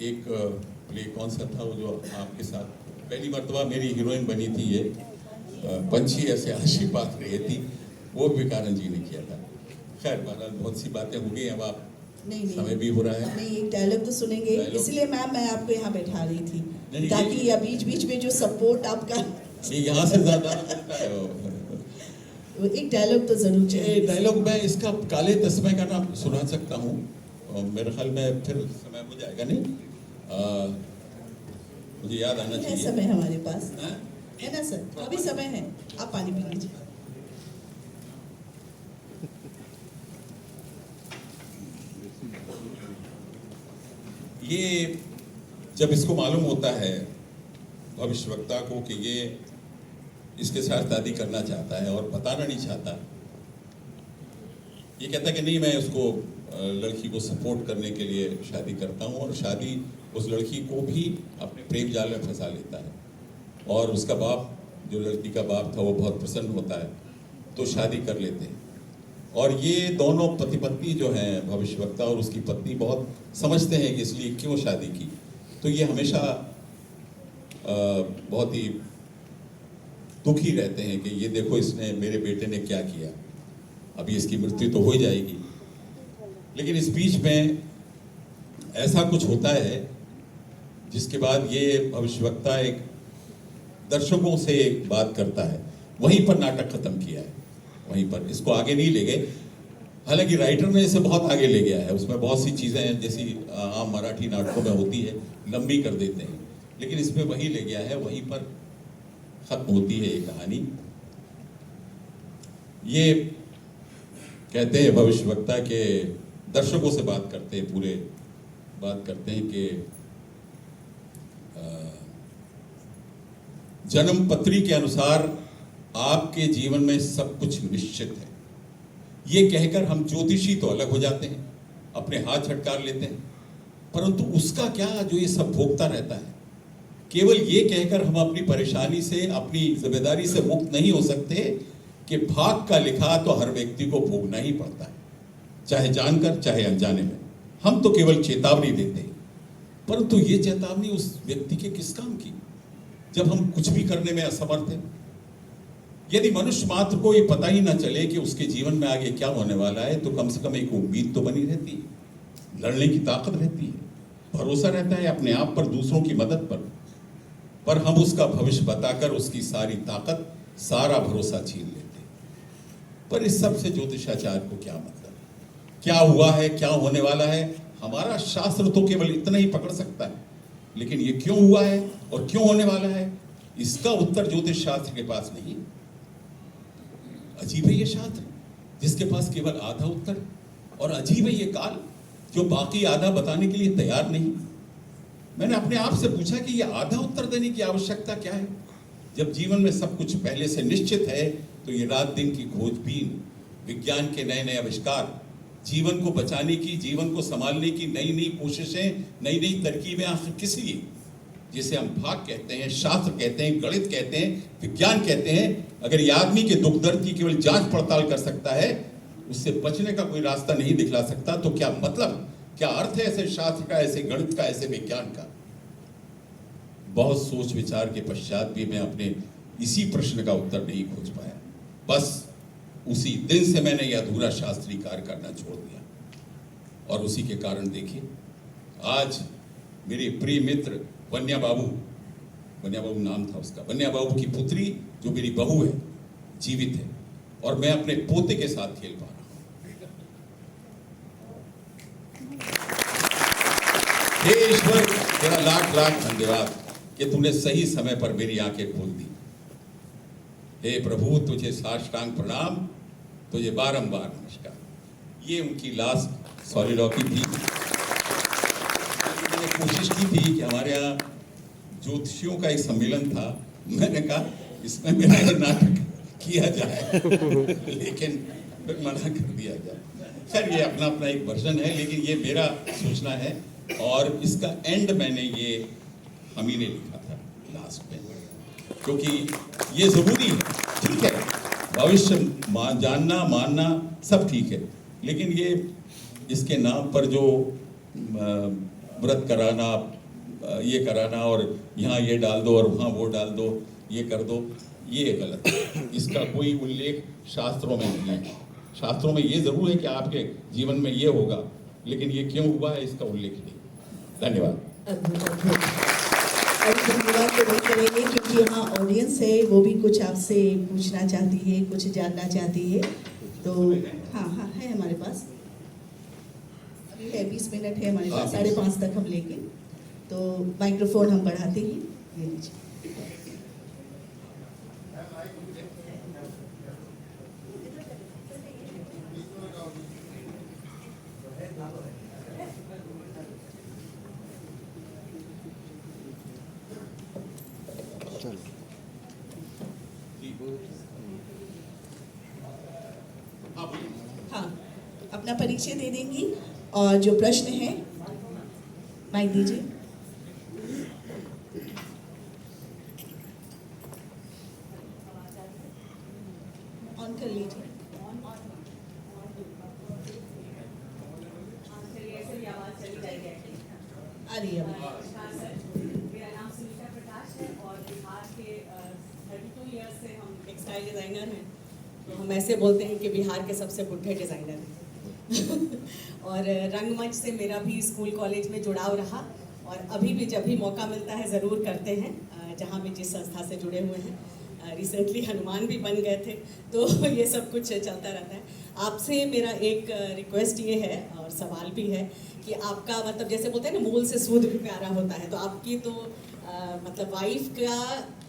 एक प्ले कौन सा था वो जो आपके साथ पहली मर्तबा मेरी हीरोइन बनी थी, ये पंछी ऐसे आशीर्वाद रही थी, वो भी कारन जी ने किया था। खैर बहरहाल बहुत सी बातें हो गई, अब आप नहीं समय भी हो रहा है। नहीं, एक डायलॉग तो सुनेंगे, इसलिए मैम मैं आपको यहाँ बैठा रही थी ताकि या बीच बीच में जो सपोर्ट आपका ये यहाँ से ज्यादा होता है। तो एक डायलॉग तो जरूर ये चाहिए। डायलॉग मैं इसका काले तस्मे का नाम सुना सकता हूँ, मेरे ख्याल में फिर समय हो जाएगा नहीं, मुझे याद आना है चाहिए। समय हमारे पास, हाँ? है ना सर? अभी समय है, आप पानी पी लीजिए। ये जब इसको मालूम होता है भविष्यवक्ता को कि ये इसके साथ शादी करना चाहता है और बताना नहीं चाहता, ये कहता है कि नहीं मैं उसको लड़की को सपोर्ट करने के लिए शादी करता हूँ, और शादी उस लड़की को भी अपने प्रेम जाल में फंसा लेता है। और उसका बाप, जो लड़की का बाप था, वो बहुत प्रसन्न होता है तो शादी कर लेते हैं। और ये दोनों पति पत्नी जो हैं, भविष्यवक्ता और उसकी पत्नी, बहुत समझते हैं कि इसलिए क्यों शादी की। तो ये हमेशा बहुत ही दुखी रहते हैं कि ये देखो इसने, मेरे बेटे ने क्या किया, अभी इसकी मृत्यु तो हो ही जाएगी। लेकिन इस बीच में ऐसा कुछ होता है जिसके बाद ये भविष्यवक्ता एक दर्शकों से एक बात करता है, वहीं पर नाटक खत्म किया है, वहीं पर, इसको आगे नहीं ले गए। हालांकि राइटर ने इसे बहुत आगे ले गया है, उसमें बहुत सी चीज़ें हैं जैसी आम मराठी नाटकों में होती है, लंबी कर देते हैं, लेकिन इसमें वही ले गया है, वहीं पर खत्म होती है ये कहानी। ये कहते हैं भविष्यवक्ता के, दर्शकों से बात करते हैं, पूरे बात करते हैं कि जन्म पत्री के अनुसार आपके जीवन में सब कुछ निश्चित है। ये कहकर हम ज्योतिषी तो अलग हो जाते हैं, अपने हाथ झटकार लेते हैं, परंतु उसका क्या जो ये सब भोगता रहता है। केवल ये कहकर हम अपनी परेशानी से, अपनी जिम्मेदारी से मुक्त नहीं हो सकते कि भाग का लिखा तो हर व्यक्ति को भोगना ही पड़ता है, चाहे जानकर चाहे अनजाने में। हम तो केवल चेतावनी देते हैं, परंतु ये चेतावनी उस व्यक्ति के किस काम की जब हम कुछ भी करने में असमर्थ हैं। यदि मनुष्य मात्र को ये पता ही ना चले कि उसके जीवन में आगे क्या होने वाला है, तो कम से कम एक उम्मीद तो बनी रहती है, लड़ने की ताकत रहती है, भरोसा रहता है अपने आप पर, दूसरों की मदद पर हम उसका भविष्य बताकर उसकी सारी ताकत, सारा भरोसा छीन लेते हैं। पर इस सब से ज्योतिषाचार्य को क्या मतलब, क्या हुआ है, क्या होने वाला है, हमारा शास्त्र तो केवल इतना ही पकड़ सकता है, लेकिन ये क्यों हुआ है और क्यों होने वाला है, इसका उत्तर ज्योतिष शास्त्र के पास नहीं। अजीब है ये शास्त्र जिसके पास केवल आधा उत्तर, और अजीब है ये काल जो बाकी आधा बताने के लिए तैयार नहीं। मैंने अपने आप से पूछा कि ये आधा उत्तर देने की आवश्यकता क्या है, जब जीवन में सब कुछ पहले से निश्चित है। तो ये रात दिन की खोजबीन, विज्ञान के नए नए आविष्कार, जीवन को बचाने की, जीवन को संभालने की नई नई कोशिशें, नई नई तरकीबें, आखिर किस लिए, जिसे हम भाग कहते हैं, शास्त्र कहते हैं, गणित कहते हैं, विज्ञान कहते हैं। अगर ये आदमी के दुख दर्द की केवल जांच पड़ताल कर सकता है, उससे बचने का कोई रास्ता नहीं दिखला सकता, तो क्या मतलब, क्या अर्थ है ऐसे शास्त्र का, ऐसे गणित का, ऐसे विज्ञान का। बहुत सोच विचार के पश्चात भी मैं अपने इसी प्रश्न का उत्तर नहीं खोज पाया। बस उसी दिन से मैंने यह अधूरा शास्त्रीय कार्य करना छोड़ दिया, और उसी के कारण देखिए आज मेरे प्रिय मित्र वन्या बाबू नाम था उसका, वन्या बाबू की पुत्री जो मेरी बहू है, जीवित है, और मैं अपने पोते के साथ खेल पा रहा हूं। हे ईश्वर, तेरा लाख लाख धन्यवाद कि तूने सही समय पर मेरी आंखें खोल दी। हे प्रभु, तुझे साष्टांग प्रणाम, तुझे बारंबार नमस्कार। ये उनकी लास्ट सॉलिलॉकी थी। मैंने कोशिश की थी कि हमारे यहाँ ज्योतिषियों का एक सम्मेलन था, मैंने कहा इसमें मेरा ये नाटक किया जाए, लेकिन फिर मना कर दिया गया। खैर ये अपना अपना एक वर्जन है, लेकिन ये मेरा सोचना है, और इसका एंड मैंने ये हम ही ने लिखा था लास्ट में, क्योंकि ये जरूरी है। ठीक है, भविष्य जानना मानना सब ठीक है, लेकिन ये इसके नाम पर जो व्रत कराना, ये कराना, और यहाँ ये डाल दो और वहाँ वो डाल दो, ये कर दो, ये गलत है। इसका कोई उल्लेख शास्त्रों में नहीं है। शास्त्रों में ये जरूर है कि आपके जीवन में ये होगा, लेकिन ये क्यों हुआ है इसका उल्लेख नहीं। धन्यवाद। धन्यवाद तो नहीं करेंगे, क्योंकि जो यहाँ ऑडियंस है वो भी कुछ आपसे पूछना चाहती है, कुछ जानना चाहती है। तो हाँ हाँ है हमारे पास, अभी है 20 मिनट है हमारे पास, 5:30 तक हम लेंगे। तो माइक्रोफोन हम बढ़ाते हैं, ले लीजिए। हाँ, अपना परिचय दे देंगी और जो प्रश्न है माइक दीजिए। ऑन कर लीजिए। आ रही है आवाज़। मेरा नाम सुनीता प्रकाश है और बिहार के 32 ईयर्स से हम टेक्सटाइल डिज़ाइनर हैं। तो हम ऐसे बोलते हैं कि बिहार के सबसे बुढ़े डिज़ाइनर हैं। और रंगमंच से मेरा भी स्कूल कॉलेज में जुड़ाव रहा और अभी भी जब भी मौका मिलता है ज़रूर करते हैं, जहाँ भी जिस संस्था से जुड़े हुए हैं। रिसेंटली हनुमान भी बन गए थे, तो ये सब कुछ चलता रहता है। आपसे मेरा एक रिक्वेस्ट ये है और सवाल भी है कि आपका मतलब जैसे बोलते हैं ना, मूल से सूद भी प्यारा होता है, तो आपकी तो मतलब वाइफ का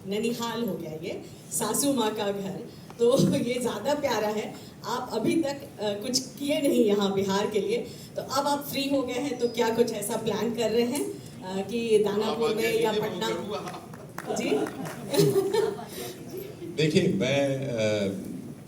ननिहाल हो गया ये, सासू माँ का घर, तो ये ज़्यादा प्यारा है। आप अभी तक कुछ किए नहीं यहाँ बिहार के लिए, तो अब आप फ्री हो गए हैं, तो क्या कुछ ऐसा प्लान कर रहे हैं कि दानापुर में या पटना? जी देखिए, मैं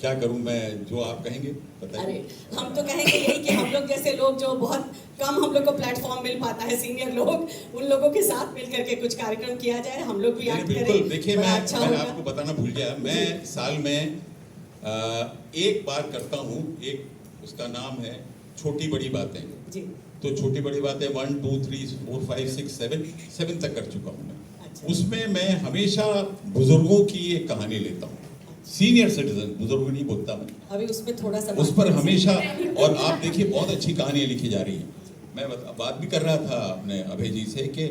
क्या करूं, मैं जो आप कहेंगे बताइए। अरे हम तो कहेंगे यही कि हम लोग जैसे लोग जो बहुत कम हम लोग को प्लेटफॉर्म मिल पाता है, सीनियर लोग, उन लोगों के साथ मिल करके कुछ कार्यक्रम किया जाए, हम लोग भी एक्ट करें। बिल्कुल, देखिए मैं अच्छा मैंने आपको बताना भूल गया, मैं साल में एक बार करता हूँ, एक उसका नाम है छोटी बड़ी बातें जी। तो छोटी बड़ी बातें 1 2 3 4 5 6 7 तक कर चुका हूँ मैं। अच्छा। उसमें मैं हमेशा बुजुर्गों की एक कहानी लेता हूँ, सीनियर सिटीजन, बुजुर्ग नहीं बोलता मैं, अभी उसमें थोड़ा सा उस पर हमेशा। और आप देखिए बहुत अच्छी कहानियां लिखी जा रही हैं। मैं बात भी कर रहा था अपने अभय जी से कि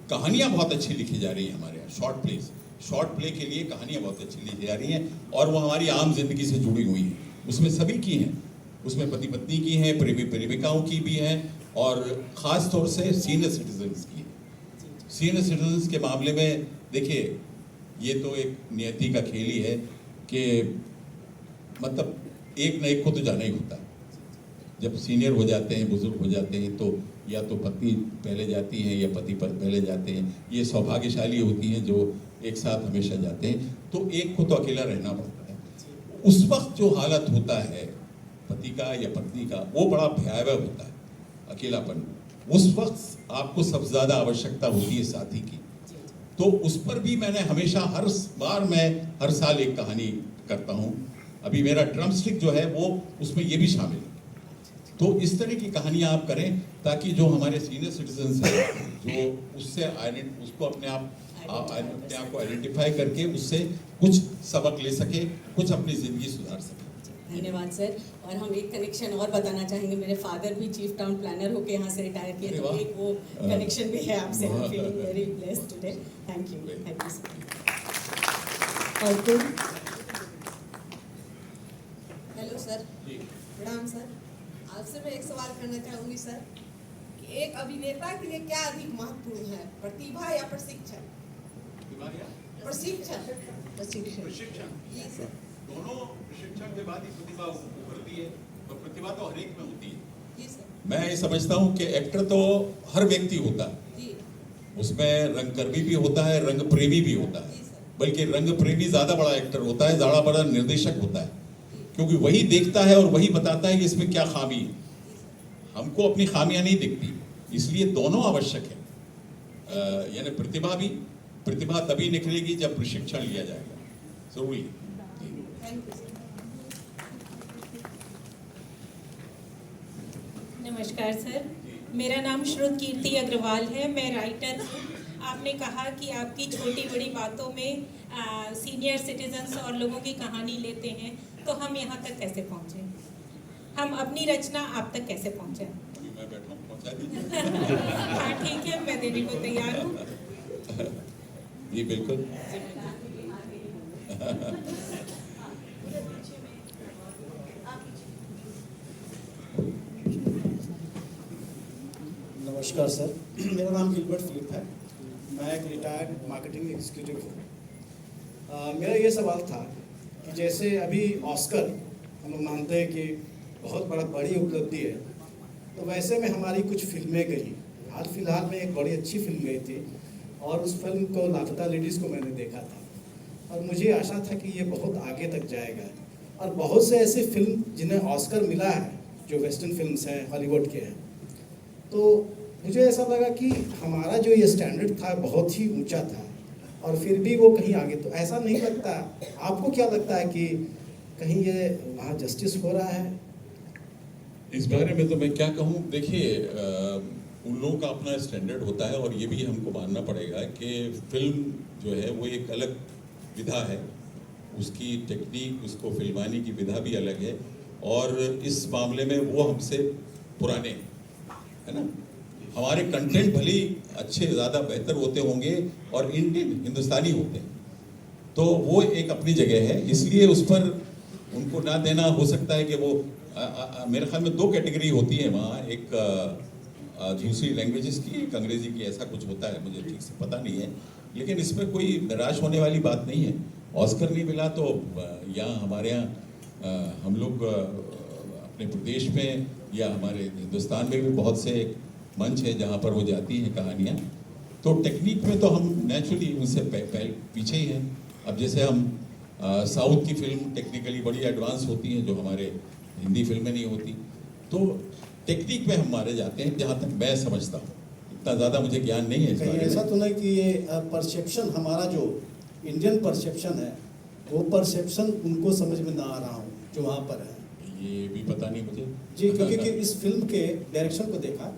कहानियां बहुत अच्छी लिखी जा रही हैं हमारे यहाँ। शॉर्ट प्ले के लिए कहानियां बहुत अच्छी लिखी जा रही हैं और वो हमारी आम जिंदगी से जुड़ी हुई हैं। उसमें सभी की हैं, उसमें पति पत्नी की हैं, प्रेमी प्रेमिकाओं की भी हैं और ख़ास तौर से सीनियर सिटीजन्स की हैं। सीनियर सिटीजन्स के मामले में देखिए, ये तो एक नियति का खेल ही है कि मतलब एक न एक को तो जाना ही होता है। जब सीनियर हो जाते हैं, बुजुर्ग हो जाते हैं, तो या तो पत्नी पहले जाती है या पति पहले जाते हैं। ये सौभाग्यशाली होती हैं जो एक साथ हमेशा जाते हैं, तो एक को तो अकेला रहना पड़ता है। उस वक्त जो हालत होता है पति का या पत्नी का, वो बड़ा भयावह होता है, अकेलापन। उस वक्त आपको सबसे ज़्यादा आवश्यकता होती है साथी की। तो उस पर भी मैंने हमेशा हर साल एक कहानी करता हूँ। अभी मेरा ड्रम स्टिक जो है वो उसमें ये भी शामिल है। तो इस तरह की कहानियां आप करें ताकि जो हमारे सीनियर सिटीजन्स हैं, जो उससे उसको अपने आप को आइडेंटिफाई करके उससे कुछ सबक ले सके, कुछ अपनी ज़िंदगी सुधार सके। धन्यवाद सर। और हम एक कनेक्शन और बताना चाहेंगे, मेरे फादर भी चीफ टाउन प्लानर होके यहाँ से रिटायर किए, तो एक वो कनेक्शन भी है आपसे। I am feeling very blessed today. Thank you sir. और तो हेलो सर, प्रणाम सर। आपसे मैं एक सवाल करना चाहूँगी सर कि एक अभिनेता के लिए क्या अधिक महत्वपूर्ण है, प्रतिभा या प्रशिक्षण? प्रशिक्षण। जी सर। दोनों प्रशिक्षण के बाद ही प्रतिभा उभरती है, और प्रतिभा तो हर एक में होती है। जी सर। मैं ये समझता हूँ कि एक्टर तो हर व्यक्ति होता है, जी उसमें रंगकर्मी भी होता है, रंग प्रेमी भी होता है। जी सर। बल्कि रंग प्रेमी ज्यादा बड़ा एक्टर होता है, ज्यादा बड़ा निर्देशक होता है, क्योंकि वही देखता है और वही बताता है कि इसमें क्या खामी है। हमको अपनी खामियां नहीं दिखती, इसलिए दोनों आवश्यक है। यानी प्रतिभा तभी निकलेगी जब प्रशिक्षण लिया जाएगा, जरूरी है। Thank you sir. नमस्कार सर, मेरा नाम श्रुत कीर्ति अग्रवाल है, मैं राइटर हूँ। आपने कहा कि आपकी छोटी बड़ी बातों में सीनियर सिटीजन्स और लोगों की कहानी लेते हैं, तो हम यहाँ तक कैसे पहुँचे? हम अपनी रचना आप तक कैसे पहुँचे? मैं बैठा हूँ, पहुँचा दीजिए। हाँ ठीक है, मैं देने को तैयार हूँ। जी बिल्कुल। नमस्कार सर, मेरा नाम गिलबर्ट फिलिप है। मैं एक रिटायर्ड मार्केटिंग एग्जीक्यूटिव हूँ। मेरा ये सवाल था कि जैसे अभी ऑस्कर हम लोग मानते हैं कि बहुत बड़ी उपलब्धि है, तो वैसे में हमारी कुछ फिल्में गई। हाल फिलहाल में एक बड़ी अच्छी फिल्म गई थी और उस फिल्म को लापता लेडीज़ को मैंने देखा था और मुझे आशा था कि ये बहुत आगे तक जाएगा। और बहुत से ऐसे फिल्म जिन्हें ऑस्कर मिला है जो वेस्टर्न फिल्म्स हैं, हॉलीवुड के हैं, तो मुझे ऐसा लगा कि हमारा जो ये स्टैंडर्ड था बहुत ही ऊंचा था और फिर भी वो कहीं आगे। तो ऐसा नहीं लगता, आपको क्या लगता है कि कहीं ये वहाँ जस्टिस हो रहा है? इस बारे में तो मैं क्या कहूँ, देखिए उन लोगों का अपना स्टैंडर्ड होता है और ये भी हमको मानना पड़ेगा कि फिल्म जो है वो एक अलग विधा है, उसकी टेक्निक, उसको फिल्माने की विधा भी अलग है और इस मामले में वो हमसे पुराने है ना। हमारे कंटेंट भले अच्छे ज़्यादा बेहतर होते होंगे और इंडियन हिंदुस्तानी होते हैं, तो वो एक अपनी जगह है, इसलिए उस पर उनको ना देना हो सकता है कि वो मेरे ख्याल में 2 कैटेगरी होती है वहाँ, एक दूसरी लैंग्वेजेस की, एक अंग्रेजी की, ऐसा कुछ होता है, मुझे ठीक से पता नहीं है। लेकिन इसमें कोई निराश होने वाली बात नहीं है। ऑस्कर नहीं मिला तो यहाँ हमारे यहाँ हम लोग अपने प्रदेश में या हमारे हिंदुस्तान में भी बहुत से मंच है जहाँ पर वो जाती हैं कहानियाँ। तो टेक्निक में तो हम नेचुरली उनसे पीछे ही हैं। अब जैसे हम साउथ की फिल्म टेक्निकली बड़ी एडवांस होती हैं जो हमारे हिंदी फिल्में नहीं होती, तो टेक्निक में हम मारे जाते हैं जहाँ तक मैं समझता हूँ। इतना ज़्यादा मुझे ज्ञान नहीं है इस कहीं बारे ऐसा में। तो नहीं कि ये परसेप्शन, हमारा जो इंडियन परसेप्शन है, वो परसेप्शन उनको समझ में ना आ रहा हो जो वहाँ पर है? ये भी पता नहीं मुझे जी, क्योंकि कि इस फिल्म के डायरेक्शन को देखा,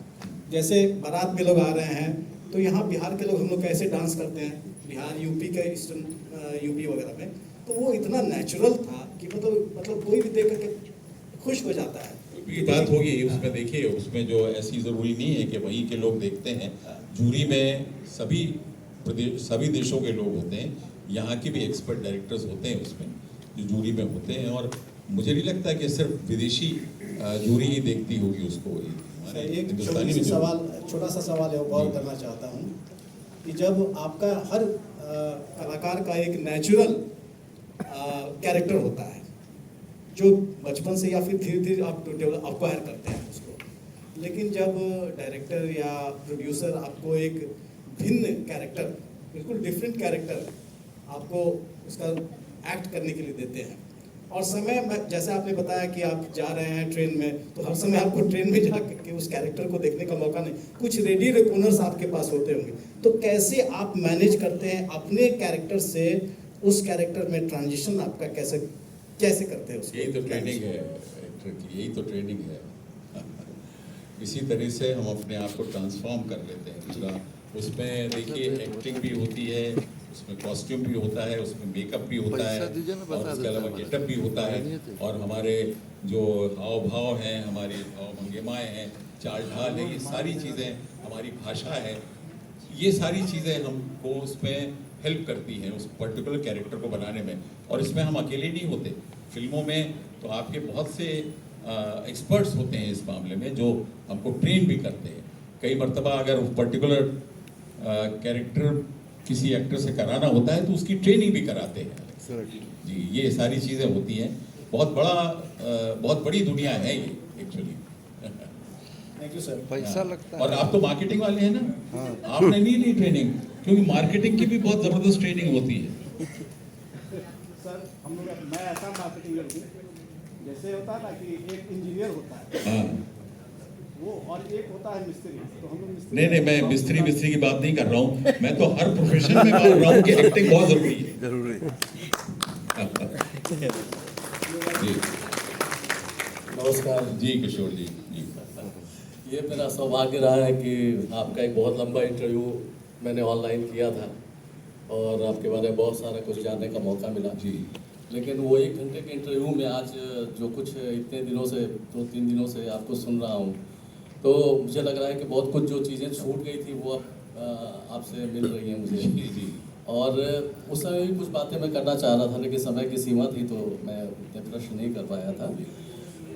जैसे बारात में लोग आ रहे हैं तो यहाँ बिहार के लोग, हम लोग कैसे डांस करते हैं बिहार, यूपी के ईस्टर्न यूपी वगैरह में, तो वो इतना नेचुरल था कि मतलब कोई भी देख करके खुश हो जाता है। ये बात होगी उसमें। देखिए उसमें जो ऐसी ज़रूरी नहीं है कि वहीं के लोग देखते हैं, जूरी में सभी देशों के लोग होते हैं, यहाँ के भी एक्सपर्ट डायरेक्टर्स होते हैं उसमें जो जूरी में होते हैं, और मुझे नहीं लगता कि सिर्फ विदेशी जूरी ही देखती होगी उसको। हमारे एक हिंदुस्तानी में छोटा सा सवाल है, गौर करना चाहता हूँ कि जब आपका हर कलाकार का एक नेचुरल कैरेक्टर होता है जो बचपन से या फिर धीरे धीरे आप डेवलप एक्वायर करते हैं उसको, लेकिन जब डायरेक्टर या प्रोड्यूसर आपको एक भिन्न कैरेक्टर, बिल्कुल डिफरेंट कैरेक्टर आपको उसका एक्ट करने के लिए देते हैं, और समय जैसे आपने बताया कि आप जा रहे हैं ट्रेन में, तो हर समय आपको ट्रेन में जाके उस कैरेक्टर को देखने का मौका नहीं, कुछ रेडी रिकॉर्नर्स आपके पास होते होंगे, तो कैसे आप मैनेज करते हैं अपने कैरेक्टर से उस कैरेक्टर में ट्रांजिशन आपका कैसे करते हैं उसको? यही तो ट्रेनिंग है एक्टर की, यही तो ट्रेनिंग है। इसी तरह से हम अपने आप को ट्रांसफॉर्म कर लेते हैं पूरा। उसमें देखिए एक्टिंग भी होती है, उसमें कॉस्ट्यूम भी होता है, उसमें मेकअप भी होता है, और उसके अलावा गेटअप भी होता है, और हमारे जो हाव भाव हैं, हमारी भाव भंगिमाएँ हैं, चाल ढाल है, ये सारी चीज़ें, हमारी भाषा है, ये सारी चीज़ें हमको उसमें हेल्प करती हैं उस पर्टिकुलर कैरेक्टर को बनाने में। और इसमें हम अकेले नहीं होते, फिल्मों में तो आपके बहुत से एक्सपर्ट्स होते हैं इस मामले में जो हमको ट्रेन भी करते हैं। कई मर्तबा अगर पर्टिकुलर कैरेक्टर किसी एक्टर से कराना होता है तो उसकी ट्रेनिंग भी कराते हैं जी। ये सारी चीज़ें होती हैं, बहुत बड़ी दुनिया है ये एक्चुअली। Thank you sir. पैसा लगता है। और आप तो मार्केटिंग वाले हैं ना, आपने नहीं ली ट्रेनिंग, क्योंकि मार्केटिंग की भी बहुत ज़बरदस्त ट्रेनिंग होती है। सर हम लोग, मैं ऐसा मार्केटिंग हूँ, जैसे होता है ना कि एक इंजीनियर होता है हाँ, वो, और एक होता है मिस्त्री, तो हम लोग मिस्त्री। नहीं मैं मिस्त्री की बात नहीं कर रहा हूँ, मैं तो हर प्रोफेशन में बोल रहा हूँ कि एक्टिंग बहुत ज़रूरी है। जरूरी। जी नमस्कार जी किशोर जी। जी ये मेरा सौभाग्य रहा है कि आपका एक बहुत लंबा इंटरव्यू मैंने ऑनलाइन किया था और आपके बारे में बहुत सारा कुछ जानने का मौका मिला जी। लेकिन वो 1 घंटे के इंटरव्यू में आज जो कुछ इतने दिनों से, 2-3 दिनों से आपको सुन रहा हूँ, तो मुझे लग रहा है कि बहुत कुछ जो चीज़ें छूट गई थी वो अब आपसे मिल रही हैं मुझे। जी जी। और उस समय भी कुछ बातें मैं करना चाह रहा था, लेकिन समय की सीमा थी तो मैं उतने प्रश्न नहीं कर पाया था।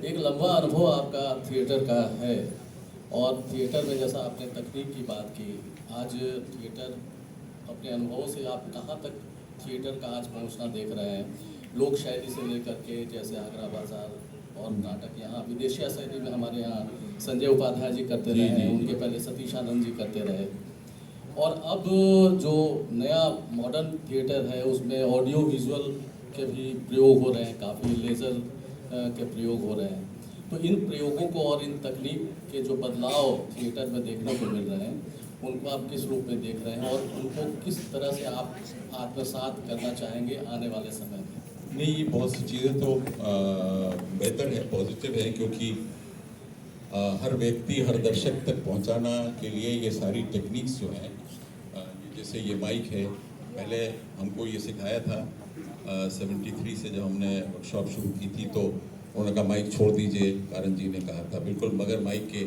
एक लंबा अनुभव आपका थिएटर का है, और थिएटर में जैसा आपने तकनीक की बात की, आज थिएटर अपने अनुभव से आप कहाँ तक थिएटर का आज पहुँचना देख रहे हैं? लोक शैली से लेकर के, जैसे आगरा बाजार और नाटक, यहाँ विदेशिया शैली में हमारे यहाँ संजय उपाध्याय जी करते रहे हैं, उनके पहले सतीश आनंद जी करते रहे, और अब जो नया मॉडर्न थिएटर है उसमें ऑडियो विजुअल के भी प्रयोग हो रहे हैं, काफ़ी लेज़र के प्रयोग हो रहे हैं। तो इन प्रयोगों को और इन तकनीक के जो बदलाव थिएटर में देखने को मिल रहे हैं, उनको आप किस रूप में देख रहे हैं और उनको किस तरह से आप आत्मसात करना चाहेंगे आने वाले समय में? नहीं, ये बहुत सी चीज़ें तो बेहतर है, पॉजिटिव है, क्योंकि हर व्यक्ति, हर दर्शक तक पहुंचाना के लिए ये सारी टेक्निक्स जो हैं, जैसे ये माइक है, पहले हमको ये सिखाया था 73 से जब हमने वर्कशॉप शुरू की थी, तो उन्होंने कहा माइक छोड़ दीजिए, कारण जी ने कहा था, बिल्कुल मगर माइक के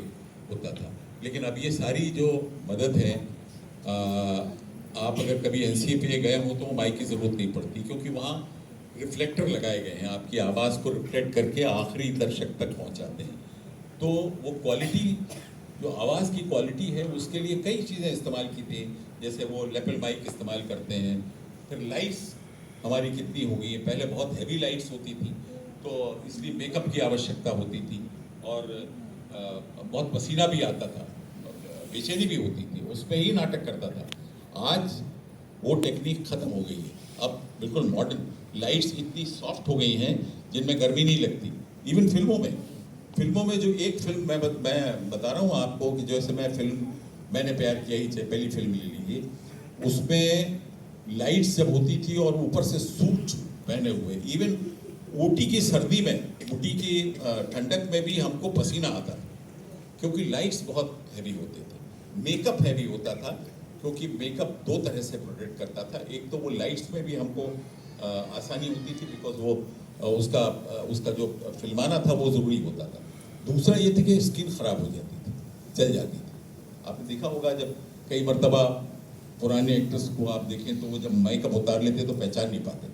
होता था। लेकिन अब ये सारी जो मदद है, आप अगर कभी NCA पे गए हो तो माइक की ज़रूरत नहीं पड़ती, क्योंकि वहाँ रिफ्लेक्टर लगाए गए हैं, आपकी आवाज़ को रिफ्लेक्ट करके आखिरी दर्शक तक पहुँचाते हैं। तो वो क्वालिटी, जो आवाज़ की क्वालिटी है, उसके लिए कई चीज़ें इस्तेमाल की थी, जैसे वो लेपल माइक इस्तेमाल करते हैं। फिर लाइट्स हमारी कितनी हो गई है, पहले बहुत हैवी लाइट्स होती थी, तो इसलिए मेकअप की आवश्यकता होती थी, और बहुत पसीना भी आता था, बेचैनी भी होती थी, उस पर ही नाटक करता था। आज वो टेक्निक ख़त्म हो गई है, अब बिल्कुल मॉडर्न लाइट्स इतनी सॉफ्ट हो गई हैं जिनमें गर्मी नहीं लगती। इवन फिल्मों में जो एक फिल्म मैं बता रहा हूँ आपको, कि जैसे मैंने प्यार किया ही पहली फिल्म ले लीजिए, उसमें लाइट्स जब होती थी और ऊपर से सूट पहने हुए, इवन ऊटी की सर्दी में, ऊटी की ठंडक में भी हमको पसीना आता था, क्योंकि लाइट्स बहुत हैवी होते थे, मेकअप हैवी होता था, क्योंकि मेकअप दो तरह से प्रोटेक्ट करता था। एक तो वो लाइट्स में भी हमको आसानी होती थी, बिकॉज वो उसका जो फिल्माना था वो ज़रूरी होता था। दूसरा ये था कि स्किन ख़राब हो जाती थी, जल जाती थी। आपने देखा होगा जब कई मरतबा पुराने एक्टर्स को आप देखें तो वो जब मेकअप उतार लेते तो पहचान नहीं पाते,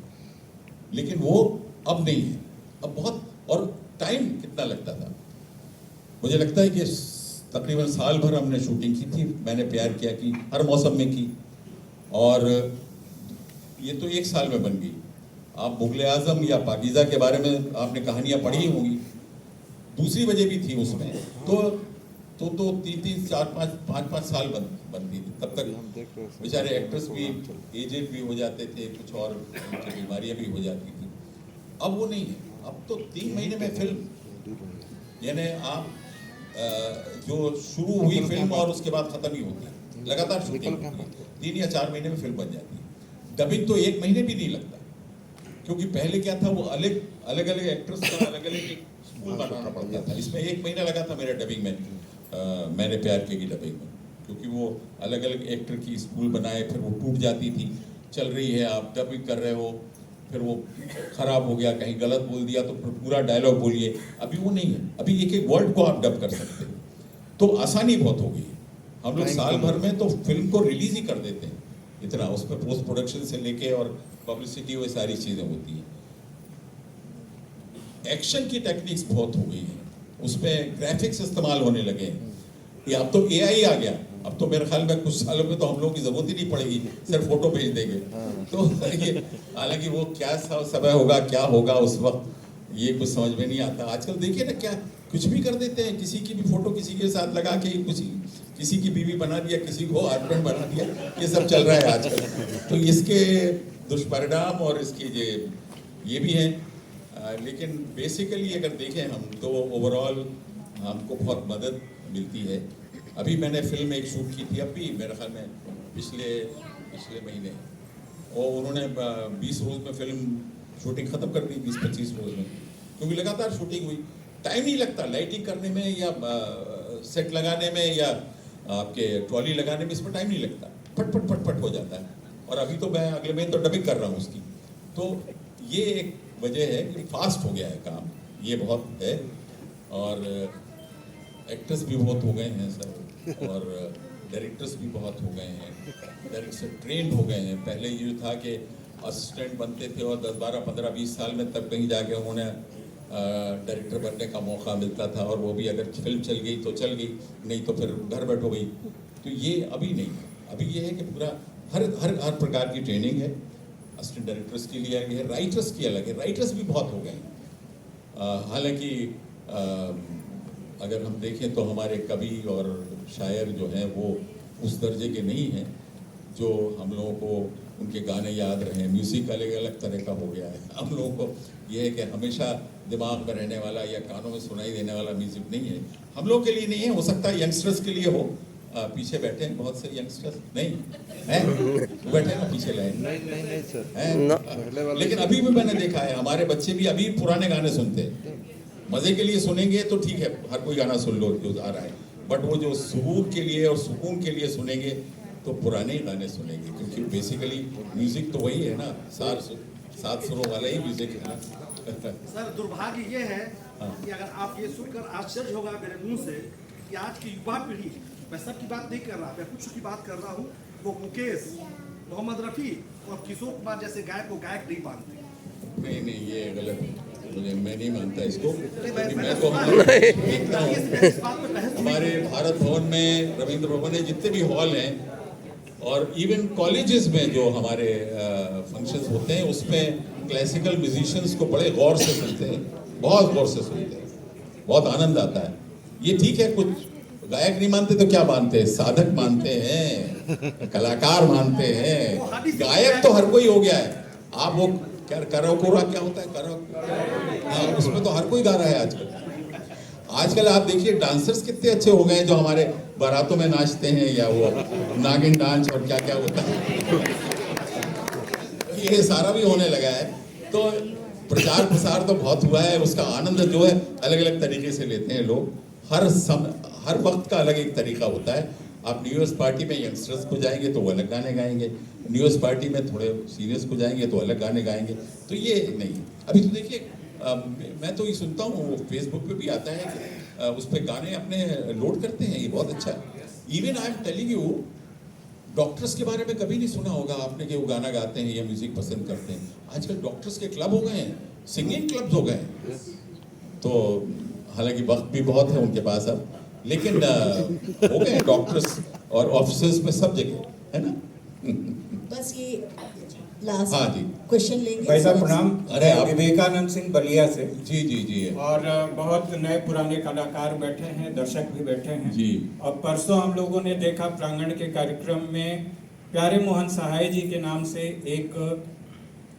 लेकिन वो अब नहीं है। अब बहुत, और टाइम कितना लगता था, मुझे लगता है कि तकरीबन साल भर हमने शूटिंग की थी, मैंने प्यार किया की हर मौसम में की, और ये तो एक साल में बन गई। आप मुगल आजम या पाकीज़ा के बारे में आपने कहानियाँ पढ़ी होंगी, दूसरी वजह भी थी उसमें, तो 3 4 5 साल बनती थी। तब तक बेचारे एक्टर्स भी एजेड भी हो जाते थे, कुछ और बीमारियां भी हो जाती थी। अब वो नहीं है, अब तो 3 महीने में फिल्म, यानी आप जो शुरू हुई फिल्म और उसके बाद ख़त्म ही होती है, लगातार शूटिंग होती है, 3 या 4 महीने में फिल्म बन जाती है। डबिंग तो 1 महीने भी नहीं लगता, क्योंकि पहले क्या था, वो अलग अलग एक्टर्स का अलग अलग स्कूल बनाना पड़ता था। इसमें 1 महीना लगा था मेरे डबिंग में, मैंने प्यार किया की डबिंग में, क्योंकि वो अलग अलग एक्टर की स्कूल बनाए, फिर वो टूट जाती थी, चल रही है, आप डबिंग कर रहे हो, फिर वो ख़राब हो गया, कहीं गलत बोल दिया तो फिर पूरा डायलॉग बोलिए। अभी वो नहीं है, अभी एक एक वर्ड को आप डब कर सकते हैं, तो आसानी बहुत हो गई है। हम लोग साल भर में तो फिल्म को रिलीज ही कर देते हैं, इतना उसमें पोस्ट प्रोडक्शन से लेके और पब्लिसिटी, वो सारी चीज़ें होती हैं। एक्शन की टेक्निक्स बहुत हो गई हैं, उसमें ग्राफिक्स इस्तेमाल होने लगे हैं, ये अब तो AI आ गया, अब तो मेरे ख्याल में कुछ सालों में तो हम लोगों की ज़रूरत ही नहीं पड़ेगी, सिर्फ फोटो भेज देंगे। तो ये हालांकि वो क्या समय होगा, क्या होगा उस वक्त, ये कुछ समझ में नहीं आता। आजकल देखिए ना, क्या कुछ भी कर देते हैं, किसी की भी फोटो किसी के साथ लगा के किसी की बीवी बना दिया, किसी को हस्बैंड बना दिया, ये सब चल रहा है आजकल। तो इसके दुष्परिणाम और इसके ये भी हैं, लेकिन बेसिकली अगर देखें हम तो ओवरऑल हमको बहुत मदद मिलती है। अभी मैंने फिल्म एक शूट की थी, अभी मेरे ख्याल में पिछले महीने, और उन्होंने 20 रोज़ में फिल्म शूटिंग ख़त्म कर दी, 20-25 रोज़ में, क्योंकि लगातार शूटिंग हुई। टाइम नहीं लगता लाइटिंग करने में, या सेट लगाने में, या आपके ट्रॉली लगाने में, इसमें टाइम नहीं लगता, फट हो जाता है। और अभी तो मैं अगले महीने तो डबिंग कर रहा हूँ उसकी, तो ये एक वजह है कि फास्ट हो गया है काम, ये बहुत है। और एक्टर्स भी बहुत हो गए हैं सर, और डायरेक्टर्स भी बहुत हो गए हैं, डायरेक्टर ट्रेंड हो गए हैं। पहले ये था कि असिस्टेंट बनते थे और 10, 12, 15, 20 साल में तब कहीं जाके उन्होंने डायरेक्टर बनने का मौका मिलता था, और वो भी अगर फिल्म चल गई तो चल गई, नहीं तो फिर घर बैठो गई। तो ये अभी नहीं है। अभी ये है कि पूरा हर प्रकार की ट्रेनिंग है। असिस्टेंट डायरेक्टर्स के लिए अलग है, राइटर्स की अलग है। राइटर्स भी बहुत हो गए हैं। हालांकि अगर हम देखें तो हमारे कवि और शायर जो हैं वो उस दर्जे के नहीं हैं जो हम लोगों को उनके गाने याद रहे। म्यूज़िक अलग अलग तरह का हो गया है। हम लोगों को ये है कि हमेशा दिमाग में रहने वाला या कानों में सुनाई देने वाला म्यूज़िक नहीं है, हम लोग के लिए नहीं है। हो सकता है यंगस्टर्स के लिए हो। पीछे बैठे हैं बहुत से यंगस्टर्स, नहीं हैं बैठे ना पीछे लाइन, नहीं सर। लेकिन अभी भी मैंने देखा है हमारे बच्चे भी अभी पुराने गाने सुनते हैं। मज़े के लिए सुनेंगे तो ठीक है, हर कोई गाना सुन लो जो आ रहा है, बट वो जो सुरूर के लिए और सुकून के लिए सुनेंगे तो पुराने ही गाने सुनेंगे, क्योंकि बेसिकली म्यूजिक तो वही है ना, सात सुरों वाला ही म्यूजिक है ना। सर दुर्भाग्य ये है कि अगर आप ये सुनकर आश्चर्य होगा मेरे मुंह से कि आज की युवा पीढ़ी, मैं सबकी बात नहीं कर रहा, मैं कुछ की बात कर रहा हूँ, वो मुकेश, मोहम्मद रफ़ी और किशोर कुमार जैसे गायक को गायक नहीं मानते। नहीं ये गलत है, मैं नहीं मानता इसको। मैं तो हमारे भारत भवन में, रविंद्र भवन में जितने भी हॉल हैं और इवन कॉलेजेस में जो हमारे फंक्शंस होते हैं उसमें क्लासिकल म्यूजिशियंस को बड़े गौर से सुनते हैं, बहुत गौर से सुनते हैं, बहुत आनंद आता है। ये ठीक है, कुछ गायक नहीं मानते तो क्या मानते हैं? साधक मानते हैं, कलाकार मानते हैं। गायक तो हर कोई हो गया है। आप वो कराओकेरा क्या होता है, कराओके, हाँ, उसमें तो हर कोई गा रहा है आजकल। आजकल आप देखिए डांसर्स कितने अच्छे हो गए हैं जो हमारे बारातों में नाचते हैं, या वो नागिन डांस और क्या क्या होता है, ये सारा भी होने लगा है। तो प्रचार प्रसार तो बहुत हुआ है, उसका आनंद जो है अलग अलग तरीके से लेते हैं लोग। हर वक्त का अलग एक तरीका होता है। आप न्यू ईयर्स पार्टी में यंगस्टर्स को जाएंगे तो वो अलग गाने गाएंगे, न्यू ईयर्स पार्टी में थोड़े सीनियर्स को जाएंगे तो अलग गाने गाएंगे। तो ये नहीं, अभी तो देखिए मैं तो ये सुनता हूँ, फेसबुक पे भी आता है कि उस पर गाने अपने लोड करते हैं, ये बहुत अच्छा है। Even I am telling you, doctors के बारे में कभी नहीं सुना होगा आपने कि वो गाना गाते हैं या म्यूजिक पसंद करते हैं। आजकल डॉक्टर्स के क्लब हो गए हैं, सिंगिंग क्लब्स हो गए हैं। तो हालांकि वक्त भी बहुत है उनके पास अब, लेकिन हो गए डॉक्टर्स और ऑफिसर्स में सब जगह, है ना। बस ये लास्ट हाँ जी, क्वेश्चन लेंगे। भाई साहब प्रणाम। अरे आप विवेकानंद सिंह बलिया से। जी जी जी। और बहुत नए पुराने कलाकार बैठे हैं, दर्शक भी बैठे हैं जी। और परसों हम लोगों ने देखा प्रांगण के कार्यक्रम में प्यारे मोहन सहाय जी के नाम से एक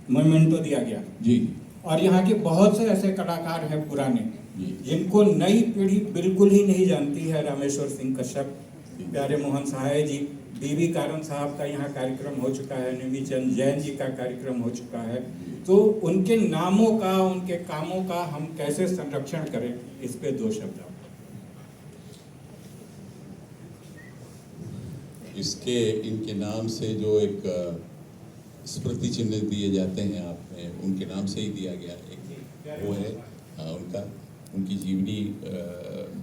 मोमेंटो दिया गया जी। और यहाँ के बहुत से ऐसे कलाकार हैं पुराने जी। जिनको नई पीढ़ी बिल्कुल ही नहीं जानती है। रामेश्वर सिंह कश्यप, प्यारे मोहन सहाय जी, बीवी कारण साहब का यहाँ कार्यक्रम हो चुका है, निमी चंद जैन जी का कार्यक्रम हो चुका है। तो उनके नामों का, उनके कामों का हम कैसे संरक्षण करें, इस पे 2 शब्द। इसके इनके नाम से जो एक स्मृति चिन्ह दिए जाते हैं आपने, उनके नाम से ही दिया गया एक वो है उनकी जीवनी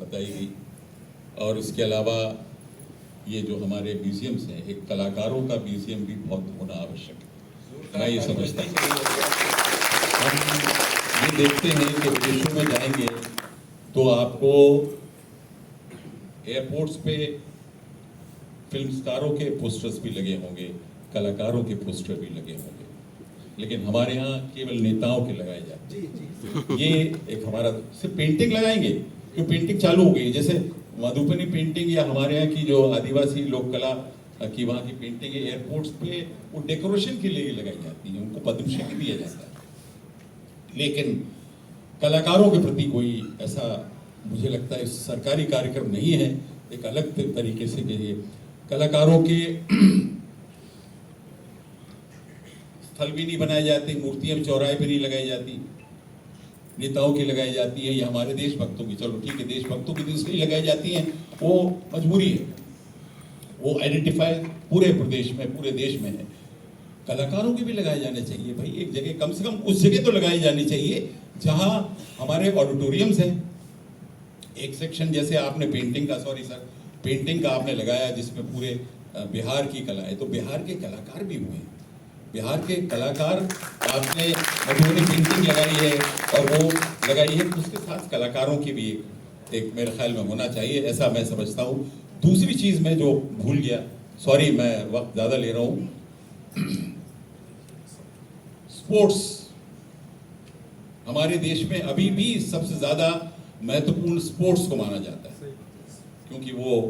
बताई गई। और इसके अलावा ये जो हमारे म्यूजियम्स हैं, एक कलाकारों का म्यूजियम भी बहुत होना आवश्यक है। मैं ये समझता हूँ, हम ये देखते हैं कि विदेशों में जाएंगे तो आपको एयरपोर्ट्स पे फिल्म स्टारों के पोस्टर्स भी लगे होंगे, कलाकारों के पोस्टर भी लगे होंगे, लेकिन हमारे यहाँ केवल नेताओं के लगाए जाते हैं। ये एक हमारा सिर्फ पेंटिंग लगाएंगे, क्यों पेंटिंग चालू हो गई, जैसे मधुबनी पेंटिंग या हमारे यहाँ की जो आदिवासी लोक कला की वहाँ की पेंटिंग है, एयरपोर्ट्स पे वो डेकोरेशन के लिए लगाई जाती है, उनको पद्मश्री दिया जाता है। लेकिन कलाकारों के प्रति कोई ऐसा मुझे लगता है सरकारी कार्यक्रम नहीं है। एक अलग तरीके से कि कलाकारों के स्थल भी नहीं बनाए जाते, मूर्तियां भी चौराहे पे नहीं लगाई जाती, नेताओं की लगाई जाती है या हमारे देशभक्तों की। चलो ठीक है, देशभक्तों की तो इसलिए लगाई जाती हैं, वो मजबूरी है, वो आइडेंटिफाई पूरे प्रदेश में, पूरे देश में है। कलाकारों के भी लगाए जाने चाहिए भाई, एक जगह कम से कम उस जगह तो लगाई जानी चाहिए जहां हमारे ऑडिटोरियम्स हैं। एक सेक्शन जैसे आपने पेंटिंग का, सॉरी सर, पेंटिंग का आपने लगाया जिसमें पूरे बिहार की कला है, तो बिहार के कलाकार भी हुए हैं। बिहार के कलाकार आपने मधुबनी पेंटिंग लगाई है और वो लगाई है, उसके साथ कलाकारों की भी एक मेरे ख्याल में होना चाहिए, ऐसा मैं समझता हूँ। दूसरी चीज़ मैं जो भूल गया, सॉरी मैं वक्त ज़्यादा ले रहा हूँ, स्पोर्ट्स हमारे देश में अभी भी सबसे ज़्यादा महत्वपूर्ण स्पोर्ट्स को माना जाता है, क्योंकि वो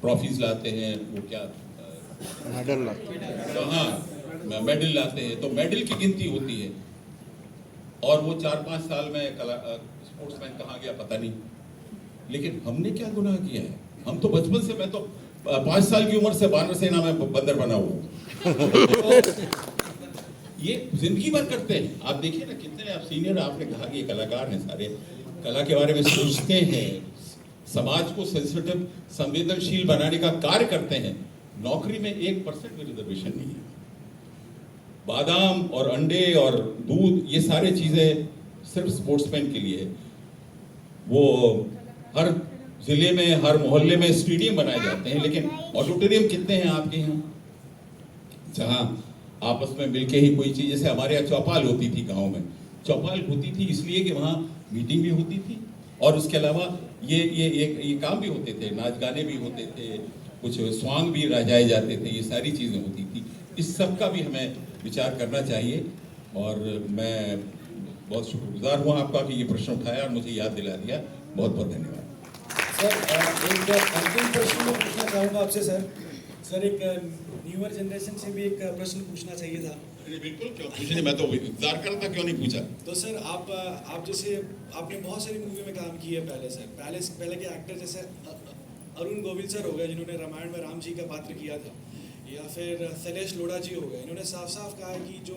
ट्रॉफीज लाते हैं, वो क्या मेडल लाते हैं, हाँ मेडल लाते हैं, तो मेडल की गिनती होती है और वो 4-5 साल में स्पोर्ट्समैन कहाँ गया पता नहीं। लेकिन हमने क्या गुनाह किया है? हम तो बचपन से, मैं तो 5 साल की उम्र से वानर सेना में बंदर बना हुआ ये जिंदगी भर करते हैं। आप देखिए ना कितने आप सीनियर, आपने कहा कि ये कलाकार हैं, सारे कला के बारे में सोचते हैं, समाज को सेंसिटिव संवेदनशील बनाने का कार्य करते हैं। नौकरी में 1% भी रिजर्वेशन नहीं है। बादाम और अंडे और दूध, ये सारे चीजें सिर्फ स्पोर्ट्समैन के लिए है। वो हर जिले में, हर मोहल्ले में स्टेडियम बनाए जाते हैं, लेकिन ऑडिटोरियम कितने हैं आपके यहाँ जहाँ आपस में मिलके ही कोई चीज, जैसे हमारे यहाँ चौपाल होती थी, गांव में चौपाल होती थी इसलिए कि वहाँ मीटिंग भी होती थी और उसके अलावा ये काम भी होते थे, नाच गाने भी होते थे, कुछ सॉन्ग भी रचाए जाते थे, ये सारी चीज़ें होती थी। इस सब का भी हमें विचार करना चाहिए और मैं बहुत शुक्रगुजार हुआ आपका कि ये प्रश्न उठाया और मुझे याद दिला दिया। बहुत बहुत धन्यवाद सर। एक अंतिम प्रश्न मैं पूछना चाहूँगा आपसे सर, एक न्यूअर जनरेशन से भी एक प्रश्न पूछना चाहिए था। बिल्कुल, क्यों पूछने, मैं तो इंतजार कर रहा था, क्यों नहीं पूछा। तो सर आप जैसे आपने बहुत सारी मूवी में काम किया है पहले सर, पहले के एक्टर जैसे अरुण गोविल सर हो गए जिन्होंने रामायण में राम जी का पात्र किया था, या फिर शैलेश लोढ़ा जी हो गए। इन्होंने साफ साफ कहा है कि जो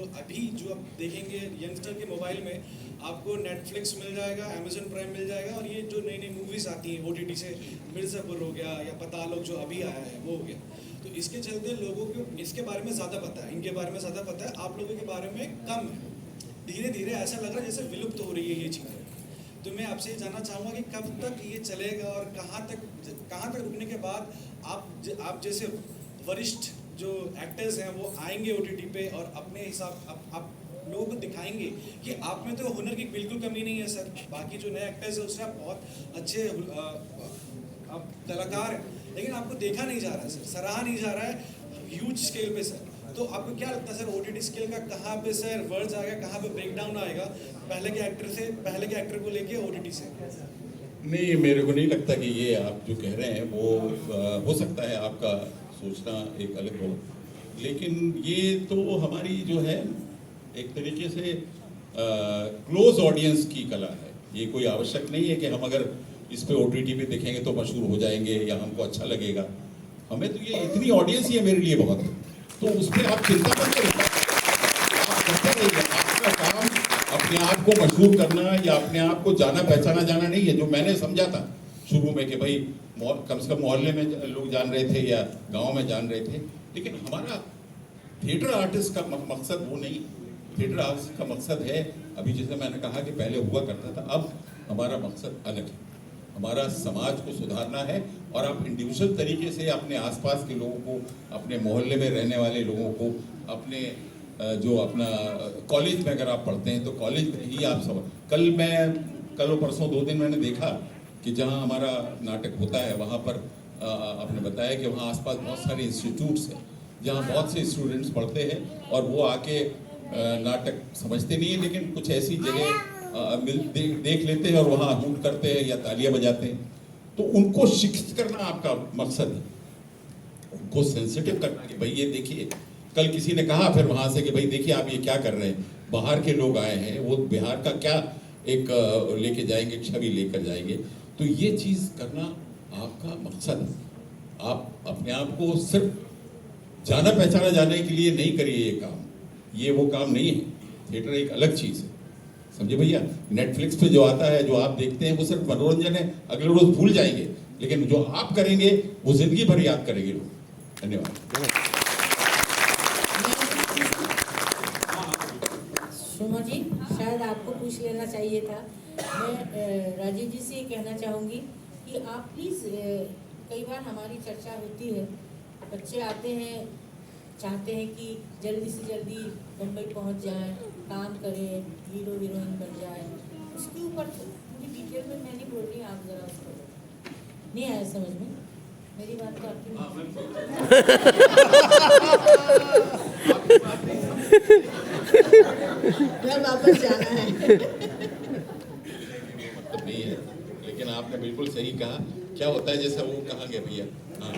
आप देखेंगे यंगस्टर के मोबाइल में आपको नेटफ्लिक्स मिल जाएगा, अमेजन प्राइम मिल जाएगा, और ये जो नई नई मूवीज़ आती हैं OTT से, मिर्ज़ापुर हो गया या पतालोक जो अभी आया है वो हो गया, तो इसके चलते लोगों को इसके बारे में ज़्यादा पता है, इनके बारे में ज़्यादा पता है, आप लोगों के बारे में कम है। धीरे धीरे ऐसा लग रहा है जैसे विलुप्त हो रही है ये चीज़ें। तो मैं आपसे ये जानना चाहूँगा कि कब तक ये चलेगा और कहाँ तक रुकने के बाद आप जैसे वरिष्ठ जो एक्टर्स हैं वो आएंगे OTT पे और अपने हिसाब आप लोगों को दिखाएंगे कि आप में तो हुनर की बिल्कुल कमी नहीं है सर। बाकी जो नए एक्टर्स हैं उससे आप बहुत अच्छे आप कलाकार हैं, लेकिन आपको देखा नहीं जा रहा है सर, सराहा नहीं जा रहा है ह्यूज स्केल पे सर। तो आपको क्या लगता है सर OTT स्केल का कहाँ पे सर वर्ड्स आएगा, कहाँ पे ब्रेकडाउन आएगा पहले के एक्टर को लेके OTT से? नहीं, मेरे को नहीं लगता कि ये आप जो कह रहे हैं वो हो सकता है आपका सोचना एक अलग हो, लेकिन ये तो हमारी जो है एक तरीके से क्लोज ऑडियंस की कला है। ये कोई आवश्यक नहीं है कि हम अगर इस पे OTT पे देखेंगे तो मशहूर हो जाएंगे या हमको अच्छा लगेगा। हमें तो ये इतनी ऑडियंस ही है मेरे लिए बहुत है, तो उस पर आप चिंता मत करिए, आप करते रहिए। आपका काम अपने आप को मशहूर करना या अपने आप को जाना पहचाना जाना नहीं है, जो मैंने समझा था शुरू में कि भाई कम से कम मोहल्ले में लोग जान रहे थे या गांव में जान रहे थे, लेकिन हमारा थिएटर आर्टिस्ट का मकसद वो नहीं। थिएटर आर्टिस्ट का मकसद है, अभी जैसे मैंने कहा कि पहले हुआ करता था, अब हमारा मकसद अलग है। हमारा समाज को सुधारना है और आप इंडिविजुअल तरीके से अपने आसपास के लोगों को, अपने मोहल्ले में रहने वाले लोगों को, अपने जो अपना कॉलेज में अगर आप पढ़ते हैं तो कॉलेज में ही आप सब, कल परसों 2 दिन मैंने देखा कि जहाँ हमारा नाटक होता है वहाँ पर आपने बताया कि वहाँ आसपास बहुत सारे इंस्टीट्यूट्स हैं जहाँ बहुत से स्टूडेंट्स पढ़ते हैं और वो आके नाटक समझते नहीं है, लेकिन कुछ ऐसी जगह देख लेते हैं और वहाँ हूट करते हैं या तालियां बजाते हैं। तो उनको शिक्षित करना आपका मकसद है, उनको सेंसिटिव करना कि भाई ये देखिए, कल किसी ने कहा फिर वहाँ से कि भाई देखिए आप ये क्या कर रहे हैं, बाहर के लोग आए हैं, वो बिहार का क्या एक लेके जाएंगे, छवि लेकर जाएंगे। तो ये चीज़ करना आपका मकसद है। आप अपने आप को सिर्फ जाना पहचाना जाने के लिए नहीं करिए ये काम, ये वो काम नहीं है। थिएटर एक अलग चीज़ है, समझे भैया। नेटफ्लिक्स पे जो आता है, जो आप देखते हैं, वो सिर्फ मनोरंजन है, अगले रोज भूल जाएंगे, लेकिन जो आप करेंगे वो जिंदगी भर याद करेंगे लोग। धन्यवाद। सुमा जी, शायद आपको पूछ लेना चाहिए था। मैं राजीव जी से ये कहना चाहूँगी कि आप प्लीज़ कई बार हमारी चर्चा होती है, बच्चे आते हैं, चाहते हैं कि जल्दी से जल्दी मुंबई पहुंच जाए, काम करें, हीरो हीरोइन बन जाए। उसके ऊपर पूरी डिटेल में मैं नहीं बोल रही, आप ज़रा उसको नहीं आया समझ में मेरी बात तो आपकी घर वापस जाना है। मतलब नहीं है, लेकिन आपने बिल्कुल सही कहा। क्या होता है, जैसा वो कहा गया भैया, हाँ,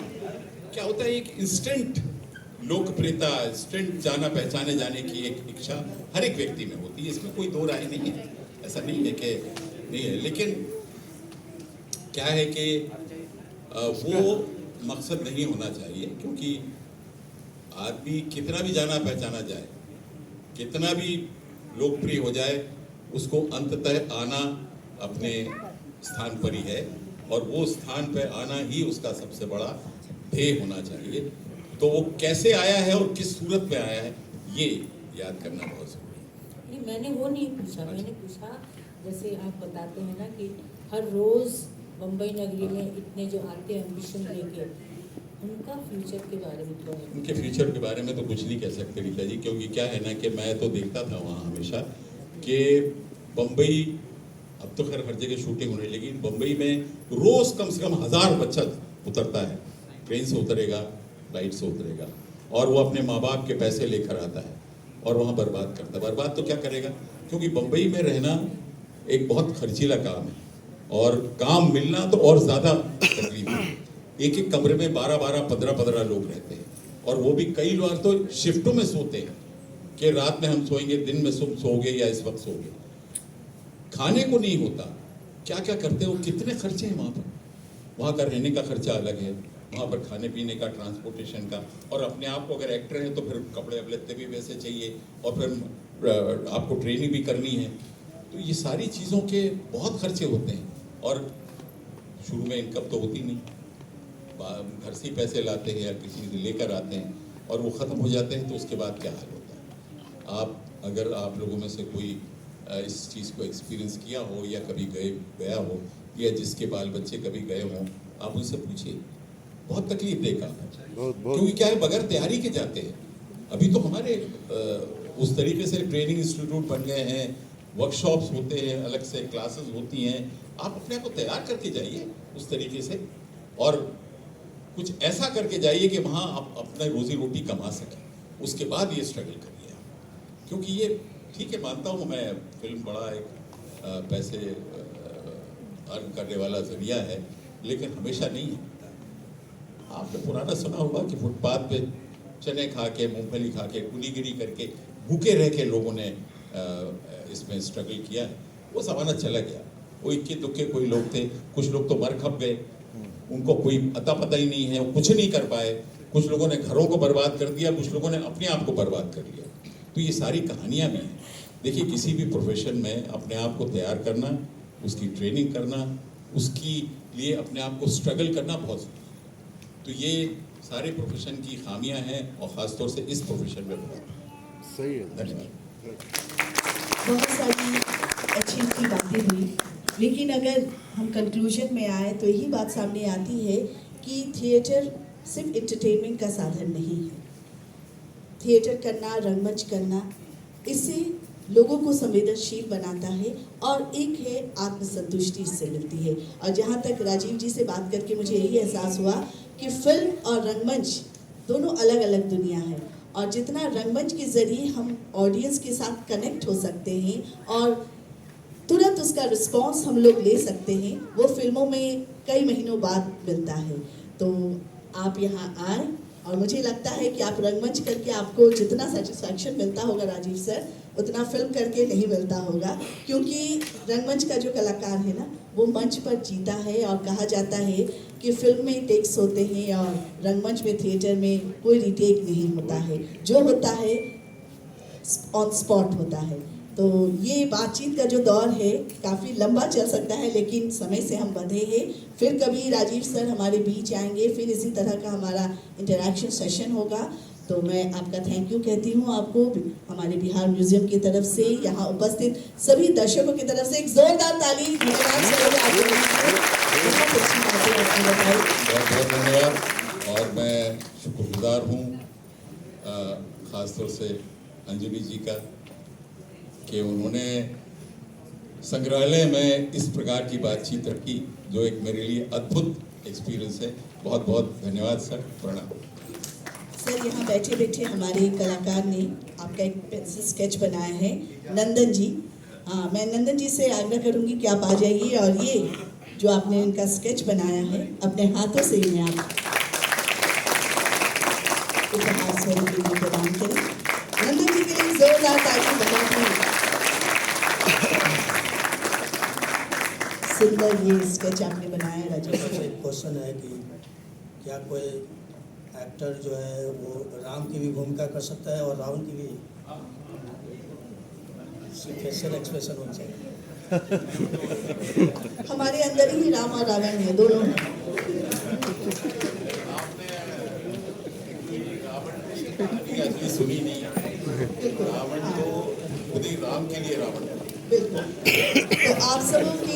क्या होता है, एक इंस्टेंट लोकप्रियता, इंस्टेंट जाना पहचाने जाने की एक इच्छा हर एक व्यक्ति में होती है, इसमें कोई दो राय नहीं है। ऐसा नहीं है कि नहीं है, लेकिन क्या है कि वो मकसद नहीं होना चाहिए, क्योंकि आदमी कितना भी जाना पहचाना जाए, कितना भी लोकप्रिय हो जाए, उसको अंततः आना अपने स्थान पर ही है, और वो स्थान पर आना ही उसका सबसे बड़ा ध्येय होना चाहिए। तो वो कैसे आया है और किस सूरत में आया है, ये याद करना बहुत जरूरी है। नहीं, मैंने वो नहीं पूछा, मैंने पूछा जैसे आप बताते हैं ना कि हर रोज़ मुंबई नगरी में इतने जो आते हैं एम्बिशन लेके, उनका फ्यूचर के बारे में थोड़ा। उनके फ्यूचर के बारे में तो कुछ नहीं कह सकते रीता जी, क्योंकि क्या है ना कि मैं तो देखता था वहाँ हमेशा कि बम्बई, अब तो खैर हर जगह शूटिंग होने लगी, बम्बई में रोज़ कम से कम 1000 बच्चा उतरता है, ट्रेन से उतरेगा, फ्लाइट से उतरेगा, और वो अपने माँ बाप के पैसे लेकर आता है और वहाँ बर्बाद करता है। बर्बाद तो क्या करेगा, क्योंकि बम्बई में रहना एक बहुत खर्चीला काम है, और काम मिलना तो और ज़्यादा तकलीफ है। एक एक कमरे में 12-12, 15-15 लोग रहते हैं, और वो भी कई लोग तो शिफ्टों में सोते हैं कि रात में हम सोएंगे, दिन में सोओगे या इस वक्त सोओगे। खाने को नहीं होता, क्या क्या करते हो, कितने खर्चे हैं वहाँ पर। वहाँ का रहने का खर्चा अलग है, वहाँ पर खाने पीने का, ट्रांसपोर्टेशन का, और अपने आप को अगर एक्टर हैं तो फिर कपड़े अपलत्ते भी वैसे चाहिए, और फिर आपको ट्रेनिंग भी करनी है। तो ये सारी चीज़ों के बहुत खर्चे होते हैं, और शुरू में इनकम तो होती नहीं, घर से ही पैसे लाते हैं या किसी से लेकर आते हैं, और वो ख़त्म हो जाते हैं, तो उसके बाद क्या हाल होता है। अगर आप लोगों में से कोई इस चीज़ को एक्सपीरियंस किया हो, या कभी गया हो, या जिसके बाल बच्चे कभी गए हों, आप उनसे पूछिए, बहुत तकलीफ देगा। क्योंकि क्या है, बगैर तैयारी के जाते हैं। अभी तो हमारे उस तरीके से ट्रेनिंग इंस्टीट्यूट बन गए हैं, वर्कशॉप्स होते हैं, अलग से क्लासेस होती हैं। आप अपने आप को तैयार करके जाइए उस तरीके से, और कुछ ऐसा करके जाइए कि वहाँ आप अपना रोजी रोटी कमा सकें, उसके बाद ये स्ट्रगल करिए आप। क्योंकि ये ठीक है, मानता हूँ मैं, फिल्म बड़ा एक पैसे अर्न करने वाला जरिया है, लेकिन हमेशा नहीं है। आपने पुराना सुना होगा कि फुटपाथ पे चने खा के, मूंगफली खा के, कुनीगिरी करके, भूखे रह के लोगों ने इसमें स्ट्रगल किया है। वो ज़माना चला गया। वो इक्के दुक्के कोई लोग थे, कुछ लोग तो मर खप गए, उनको कोई अता पता ही नहीं है, वो कुछ नहीं कर पाए। कुछ लोगों ने घरों को बर्बाद कर दिया, कुछ लोगों ने अपने आप को बर्बाद कर लिया। तो ये सारी कहानियाँ भी हैं। देखिए, किसी भी प्रोफेशन में अपने आप को तैयार करना, उसकी ट्रेनिंग करना, उसकी लिए अपने आप को स्ट्रगल करना बहुत ज़रूरी है। तो ये सारे प्रोफेशन की खामियां हैं, और ख़ासतौर से इस प्रोफेशन में बहुत सही है। धन्यवाद। बहुत सारी अच्छी अच्छी बातें हुई, लेकिन अगर हम कंक्लूजन में आए तो यही बात सामने आती है कि थिएटर सिर्फ एंटरटेनमेंट का साधन नहीं है। थिएटर करना, रंगमंच करना, इससे लोगों को संवेदनशील बनाता है, और एक है आत्मसंतुष्टि इससे मिलती है। और जहाँ तक राजीव जी से बात करके मुझे यही एहसास हुआ कि फिल्म और रंगमंच दोनों अलग अलग दुनिया है, और जितना रंगमंच के ज़रिए हम ऑडियंस के साथ कनेक्ट हो सकते हैं और तुरंत उसका रिस्पॉन्स हम लोग ले सकते हैं, वो फिल्मों में कई महीनों बाद मिलता है। तो आप यहाँ आए, और मुझे लगता है कि आप रंगमंच करके आपको जितना सेटिस्फैक्शन मिलता होगा राजीव सर, उतना फिल्म करके नहीं मिलता होगा। क्योंकि रंगमंच का जो कलाकार है ना, वो मंच पर जीता है, और कहा जाता है कि फिल्म में टेक्स होते हैं और रंगमंच में, थिएटर में कोई रिटेक नहीं होता है, जो होता है ऑन स्पॉट होता है। तो ये बातचीत का जो दौर है काफ़ी लंबा चल सकता है, लेकिन समय से हम बंधे हैं। फिर कभी राजीव सर हमारे बीच आएंगे, फिर इसी तरह का हमारा इंटरैक्शन सेशन होगा। तो मैं आपका थैंक यू कहती हूँ आपको, हमारे बिहार म्यूजियम की तरफ से, यहाँ उपस्थित सभी दर्शकों की तरफ से एक जोरदार ताली। धन्यवाद सर, बहुत अच्छी बात है। आपने बताई। बहुत बहुत धन्यवाद। और मैं शुक्रगुजार हूँ ख़ासतौर से अंजलि जी का कि उन्होंने संग्रहालय में इस प्रकार की बातचीत रखी जो एक मेरे लिए अद्भुत एक्सपीरियंस है। बहुत बहुत धन्यवाद सर, प्रणाम। सर यहाँ बैठे बैठे हमारे कलाकार ने आपका एक पेंसिल स्केच बनाया है, नंदन जी। हाँ, मैं नंदन जी से आग्रह करूँगी कि आप आ जाइए और ये जो आपने इनका स्केच बनाया है अपने हाथों से इन्हें आप उपहार स्वरूप इन्हें प्रदान करें। नंदन जी के लिए जोरदार ताली बजाएं। सुंदर ये स्केच आपने बनाया राजू मुझे एक क्वेश्चन है कि क्या कोई एक्टर जो है वो राम की भी भूमिका कर सकता है और रावण की भी? फेशियल एक्सप्रेशन होना चाहिए। हमारे अंदर ही राम और रावण है, दोनों हैं। कहानी असली सुनी नहीं, रावण तो खुद ही राम के लिए रावण है। बिल्कुल। तो आप सबों की